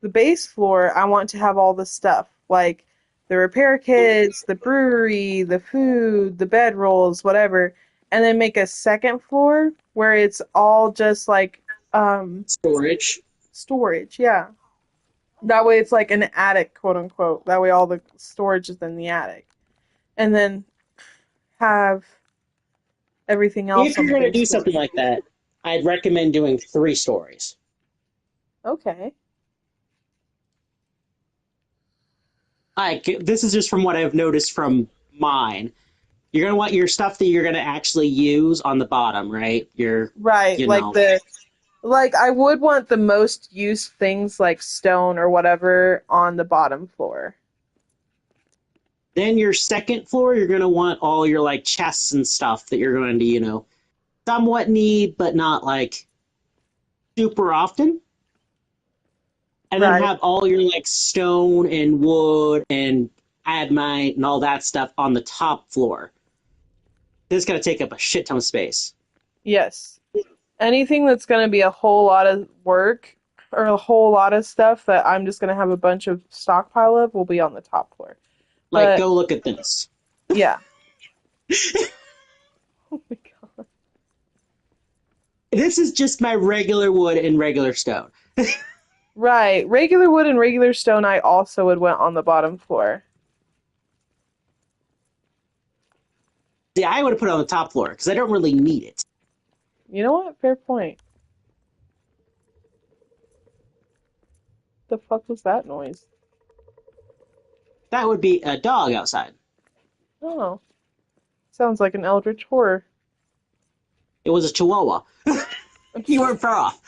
the base floor, I want to have all the stuff like the repair kits, the brewery, the food, the bedrolls, whatever, and then make a second floor where it's all just like storage. storage. Yeah. That way it's like an attic, quote unquote. That way all the storage is in the attic. And then have everything else If on you're the going to base do floor. something like that, I'd recommend doing 3 stories. Okay. This is just from what I've noticed from mine. You're going to want your stuff that you're going to actually use on the bottom, right? Right. You know, Like I would want the most used things like stone or whatever on the bottom floor. then your second floor, you're going to want all your like chests and stuff that you're going to, somewhat need, but not like super often. And then Right. have all your like stone and wood and adamite and all that stuff on the top floor. This is going to take up a shit ton of space. Yes. Anything that's going to be a whole lot of work or a whole lot of stuff that I'm just going to have a bunch of stockpile of will be on the top floor. Like, But go look at this. yeah. Oh my god. This is just my regular wood and regular stone. Right. Regular wood and regular stone I also would want on the bottom floor. See, I would have put it on the top floor because I don't really need it. You know what? Fair point. The fuck was that noise? That would be a dog outside. Oh, sounds like an eldritch horror. It was a chihuahua. You weren't far off.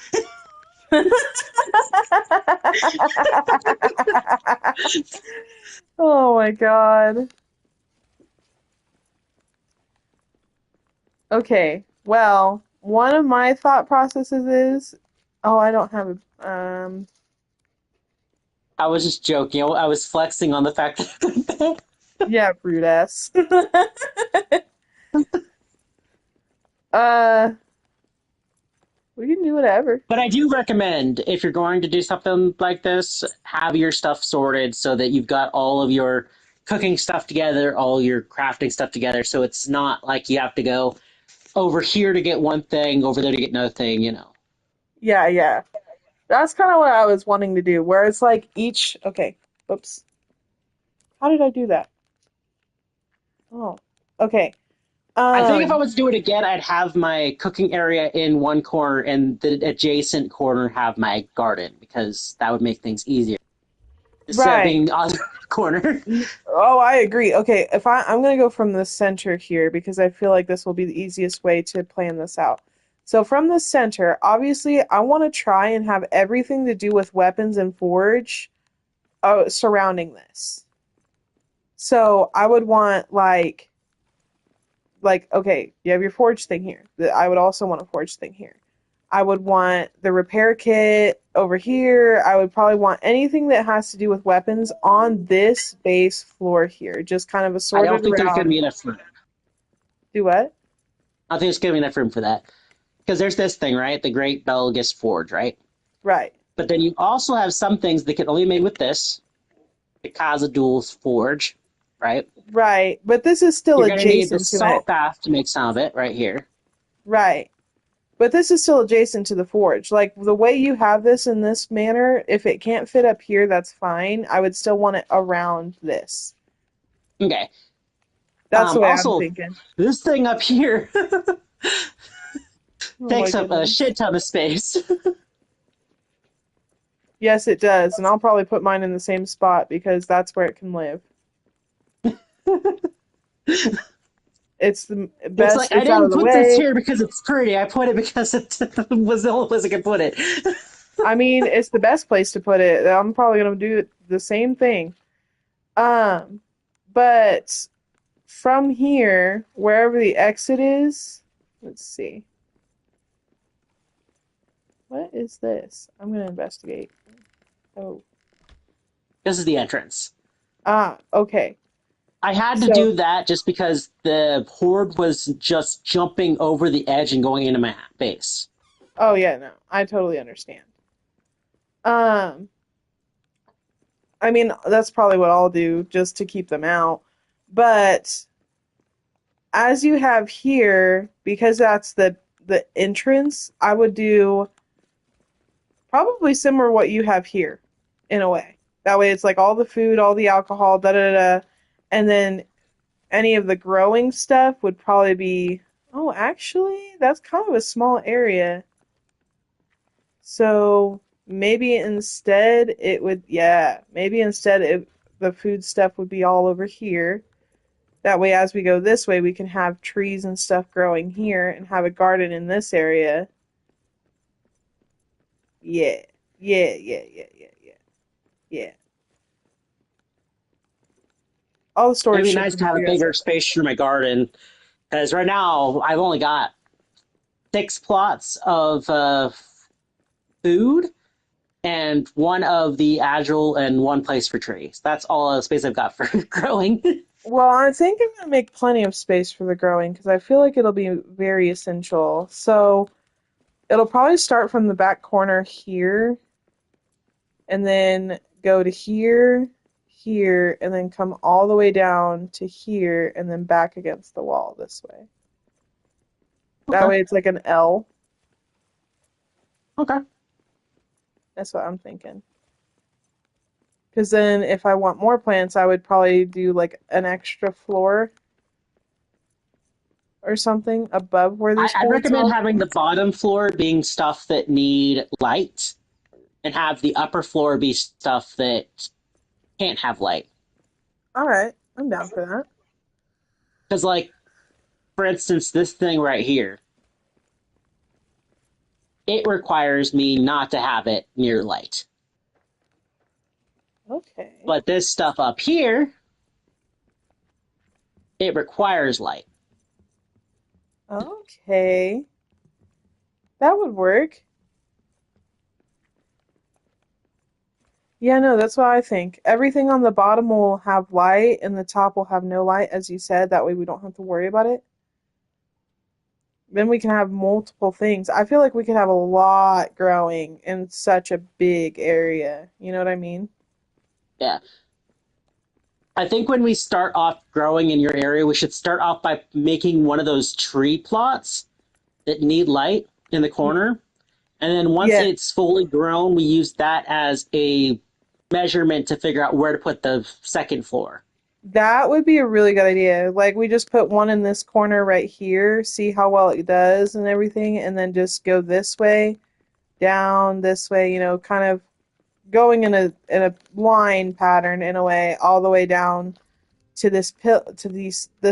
Oh my god. Okay, well, one of my thought processes is, oh, I don't have a, I was just joking. I was flexing on the fact that. yeah, brute ass. Uh, we can do whatever. But I do recommend if you're going to do something like this, have your stuff sorted so that you've got all of your cooking stuff together, all your crafting stuff together, so it's not like you have to go over here to get one thing, over there to get another thing. Yeah, yeah. That's kind of what I was wanting to do, where it's like each, okay, whoops. How did I do that? Oh, okay. I think if I Um, was to do it again, I'd have my cooking area in one corner and the adjacent corner have my garden because that would make things easier instead of right. being the other corner. Oh, I agree. Okay, if I'm gonna go from the center here because I feel like this will be the easiest way to plan this out. So from the center, obviously, I want to try and have everything to do with weapons and forge surrounding this. So I would want like okay, you have your forge thing here. I would also want a forge thing here. I would want the repair kit over here. I would probably want anything that has to do with weapons on this base floor here, just kind of I don't assorted think there's going to around. be enough room. Do what? I don't think there's going to be enough room for that because there's this thing, right? The Great Belgus Forge, right? Right. But then you also have some things that can only be made with this, the Khazad-dûl's Forge, right? Right. But this is still You're going to need the adjacent to it. Salt Bath to make some of it right here. Right. But this is still adjacent to the forge. Like the way you have this in this manner, if it can't fit up here, that's fine. I would still want it around this. Okay. That's the way I'm Also, thinking. this thing up here Oh my takes up a goodness. shit ton of space. Yes, it does. And I'll probably put mine in the same spot because that's where it can live. It's the It's best. like I It's out of didn't the put this way. here because it's pretty. I put it because it was the only place I could put it. I mean, it's the best place to put it. I'm probably gonna do the same thing. Um, but from here, wherever the exit is, let's see. What is this? I'm gonna investigate. Oh. This is the entrance. Ah, okay. I had to So, do that just because the horde was just jumping over the edge and going into my base. oh yeah, no, I totally understand. Um, I mean, that's probably what I'll do just to keep them out. But as you have here, because that's the entrance, I would do probably similar to what you have here, in a way. That way, it's like all the food, all the alcohol, da da da, and then any of the growing stuff would probably be. Oh, actually, that's kind of a small area. So maybe instead it would, yeah, maybe instead the food stuff would be all over here. That way, as we go this way, we can have trees and stuff growing here and have a garden in this area. Yeah, yeah, yeah, yeah, yeah, yeah, yeah. All the It'd storage be shit nice can to be have a figured bigger outside. space for my garden because right now I've only got 6 plots of food and one of the agile and one place for trees. That's all the space I've got for growing. Well, I think I'm gonna make plenty of space for the growing because I feel like it'll be very essential. So it'll probably start from the back corner here and then go to here, here, and then come all the way down to here and then back against the wall this way. That Okay. way it's like an L. Okay. That's what I'm thinking. Because then if I want more plants, I would probably do like an extra floor. or something above where this I'd whole recommend top. having the bottom floor being stuff that need light, and have the upper floor be stuff that can't have light. All right, I'm down for that. Because, like, for instance, this thing right here, it requires me not to have it near light. Okay. But this stuff up here, it requires light. Okay. That would work. Yeah, no, that's what I think. Everything on the bottom will have light and the top will have no light, as you said. That way we don't have to worry about it. Then we can have multiple things. I feel like we could have a lot growing in such a big area. You know what I mean? Yeah. I think when we start off growing in your area, we should start off by making one of those tree plots that need light in the corner. And then once Yeah, it's fully grown, we use that as a measurement to figure out where to put the second floor. that would be a really good idea. Like we just put one in this corner right here, see how well it does and everything, and then just go this way, down this way, kind of going in a line pattern in a way all the way down to this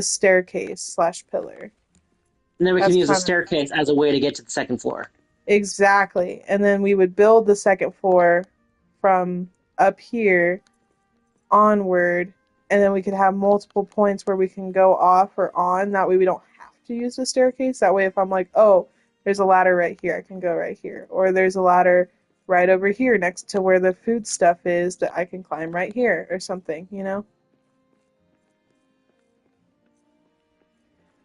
staircase slash pillar. And then we can That's use a kind of staircase as a way to get to the second floor. exactly. And then we would build the second floor from up here onward, and then we could have multiple points where we can go off or on. That way we don't have to use the staircase. That way if I'm like, oh, there's a ladder right here, I can go right here. Or there's a ladder right over here next to where the food stuff is that I can climb right here or something.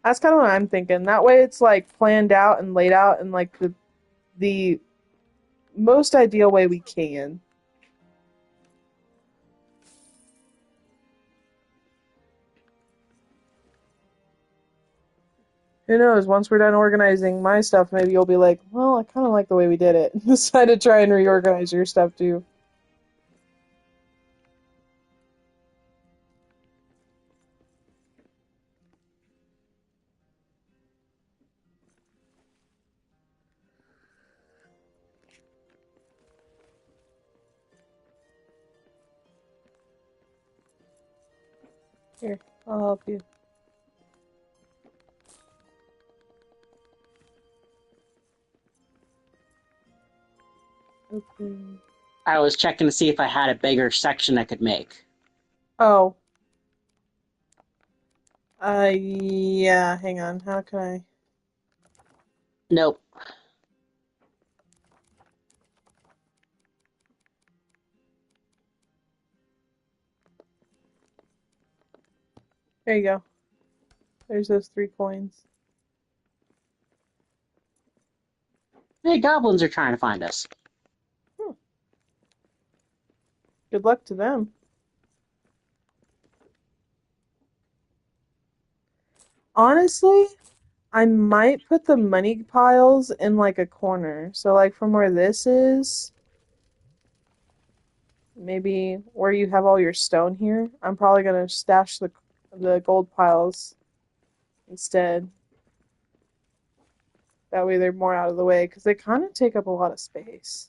That's kind of what I'm thinking. That way it's like planned out and laid out in like the most ideal way we can. Who knows? Once we're done organizing my stuff, maybe you'll be like, well, I kind of like the way we did it. Decide to try and reorganize your stuff too. Here, I'll help you. Open. I was checking to see if I had a bigger section I could make. Oh, yeah, hang on. How can I? Nope. There you go. There's those 3 coins. Hey, goblins are trying to find us. Hmm. Good luck to them. Honestly, I might put the money piles in like a corner. So like from where this is, maybe where you have all your stone here, I'm probably gonna stash the gold piles instead. That way they're more out of the way because they kind of take up a lot of space.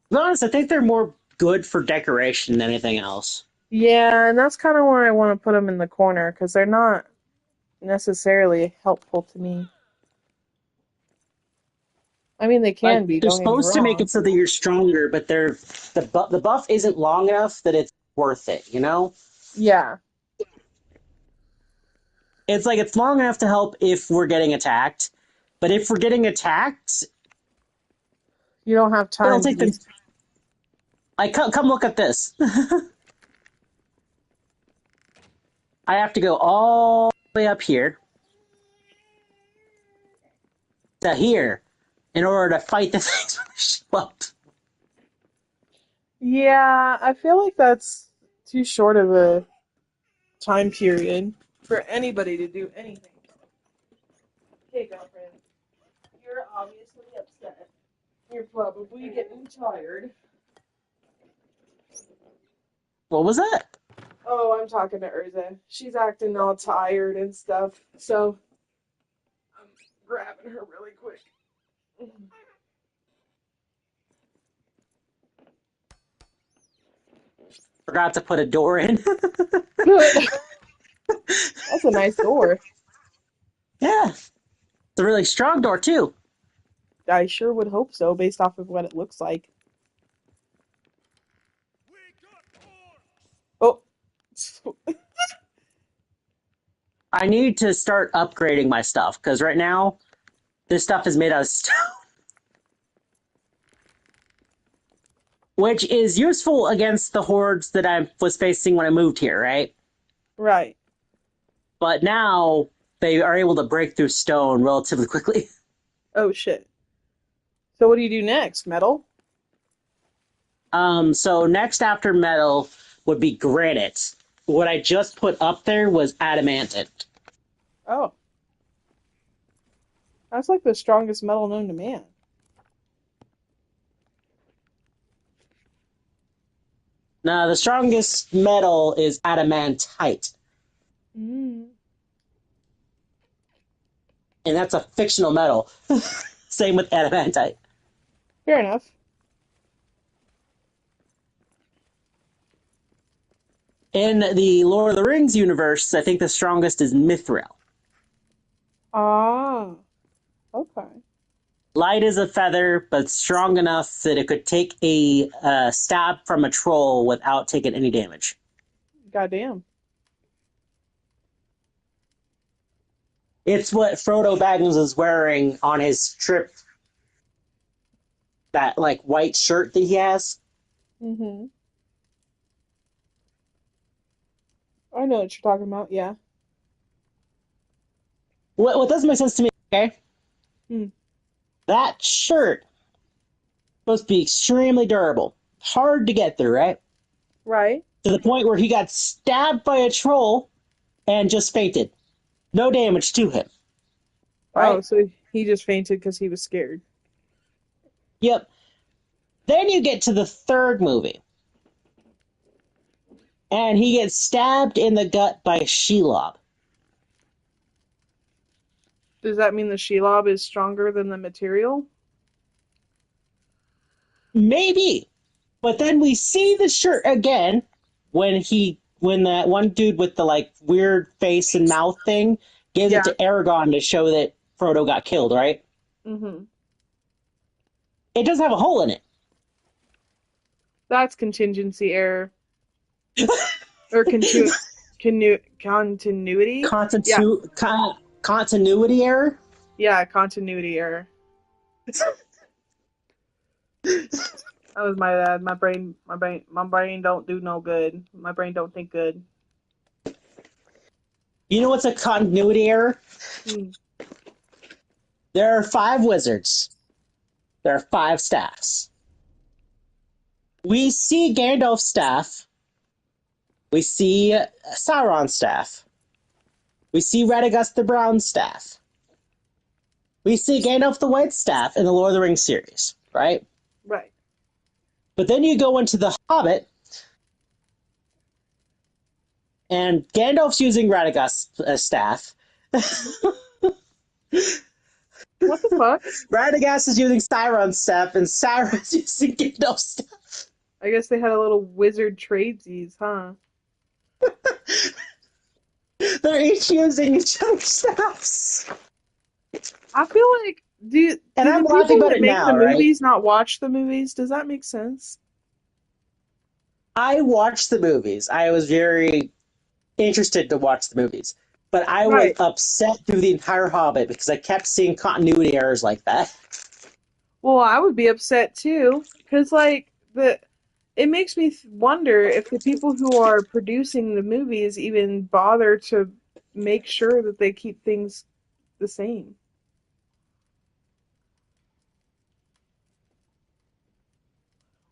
To be honest, I think they're more good for decoration than anything else. Yeah, and that's kind of where I want to put them in the corner because they're not necessarily helpful to me. I mean, they Like, can be, they're don't get me supposed to make wrong. it so that you're stronger, but the buff isn't long enough that it's worth it, you know? Yeah, It's like it's long enough to help if we're getting attacked, but if we're getting attacked, you don't have it'll time to take be. the like come look at this. I have to go all the way up here to here in order to fight the things when they show up. Yeah, I feel like that's too short of a time period for anybody to do anything. Hey, girlfriend, you're obviously upset. You're probably getting tired. What was that? Oh, I'm talking to Urza. She's acting all tired and stuff, so I'm grabbing her really quick. Forgot to put a door in. That's a nice door. Yeah, it's a really strong door too. I sure would hope so, based off of what it looks like. We got orcs! Oh, I need to start upgrading my stuff because right now this stuff is made out of stone, which is useful against the hordes that I was facing when I moved here, right? right. But now they are able to break through stone relatively quickly. Oh shit. So what do you do next? Metal? So next after metal would be granite. What I just put up there was adamantite. Oh, that's like the strongest metal known to man. Now the strongest metal is adamantite, Mm. and that's a fictional metal. Same with adamantite. Fair enough. In the Lord of the Rings universe, I think the strongest is mithril. Ah, okay. Light as a feather, but strong enough that it could take a stab from a troll without taking any damage. Goddamn. It's what Frodo Baggins is wearing on his trip, that like white shirt that he has. Mm-hmm. I know what you're talking about, yeah. What doesn't make sense to me, okay? Hmm. That shirt supposed to be extremely durable, hard to get through, right? Right. To the point where he got stabbed by a troll and just fainted. No damage to him, Oh, right? so he just fainted because he was scared. Yep. Then you get to the third movie, and he gets stabbed in the gut by a Shelob. Does that mean the Shelob is stronger than the material? Maybe. But then we see the shirt again when that one dude with the like weird face and mouth thing gives it Yeah. to Aragon to show that Frodo got killed, right? Mm-hmm. It does have a hole in it. That's contingency error. Or continuity? Yeah. Continuity error. Yeah, continuity error. That was my bad. My brain don't do no good. My brain don't think good. You know what's a continuity error? Hmm. There are five wizards. There are five staffs. We see Gandalf's staff. We see Sauron's staff. We see Radagast the Brown staff. We see Gandalf the White staff in the Lord of the Rings series, right? Right. But then you go into the Hobbit, and Gandalf's using Radagast's staff. What the fuck? Radagast is using Sauron's staff, and Sauron's using Gandalf's staff. I guess they had a little wizard tradesies, huh? They're each using each other's staffs. I feel like And do I'm the laughing people about that it make the now, right? movies not watch the movies? Does that make sense? I watched the movies. I was very interested to watch the movies. But I was Right. upset through the entire Hobbit because I kept seeing continuity errors like that. Well, I would be upset too, because like the it makes me wonder if the people who are producing the movies even bother to make sure that they keep things the same.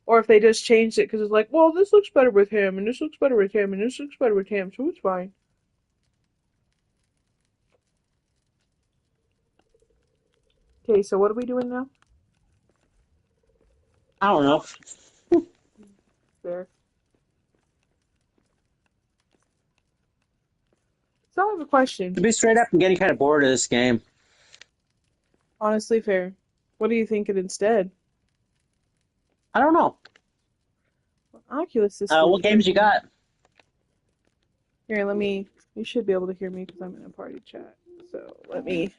Or if they just changed it because it's like, well, this looks better with him, and this looks better with him, and this looks better with him, so it's fine. Okay, so what are we doing now? I don't know. There. question. To be straight up, I'm getting kind of bored of this game. Honestly, fair. What are you thinking instead? I don't know. Oculus this What week. games you got? Here, let me. You should be able to hear me because I'm in a party chat. So let me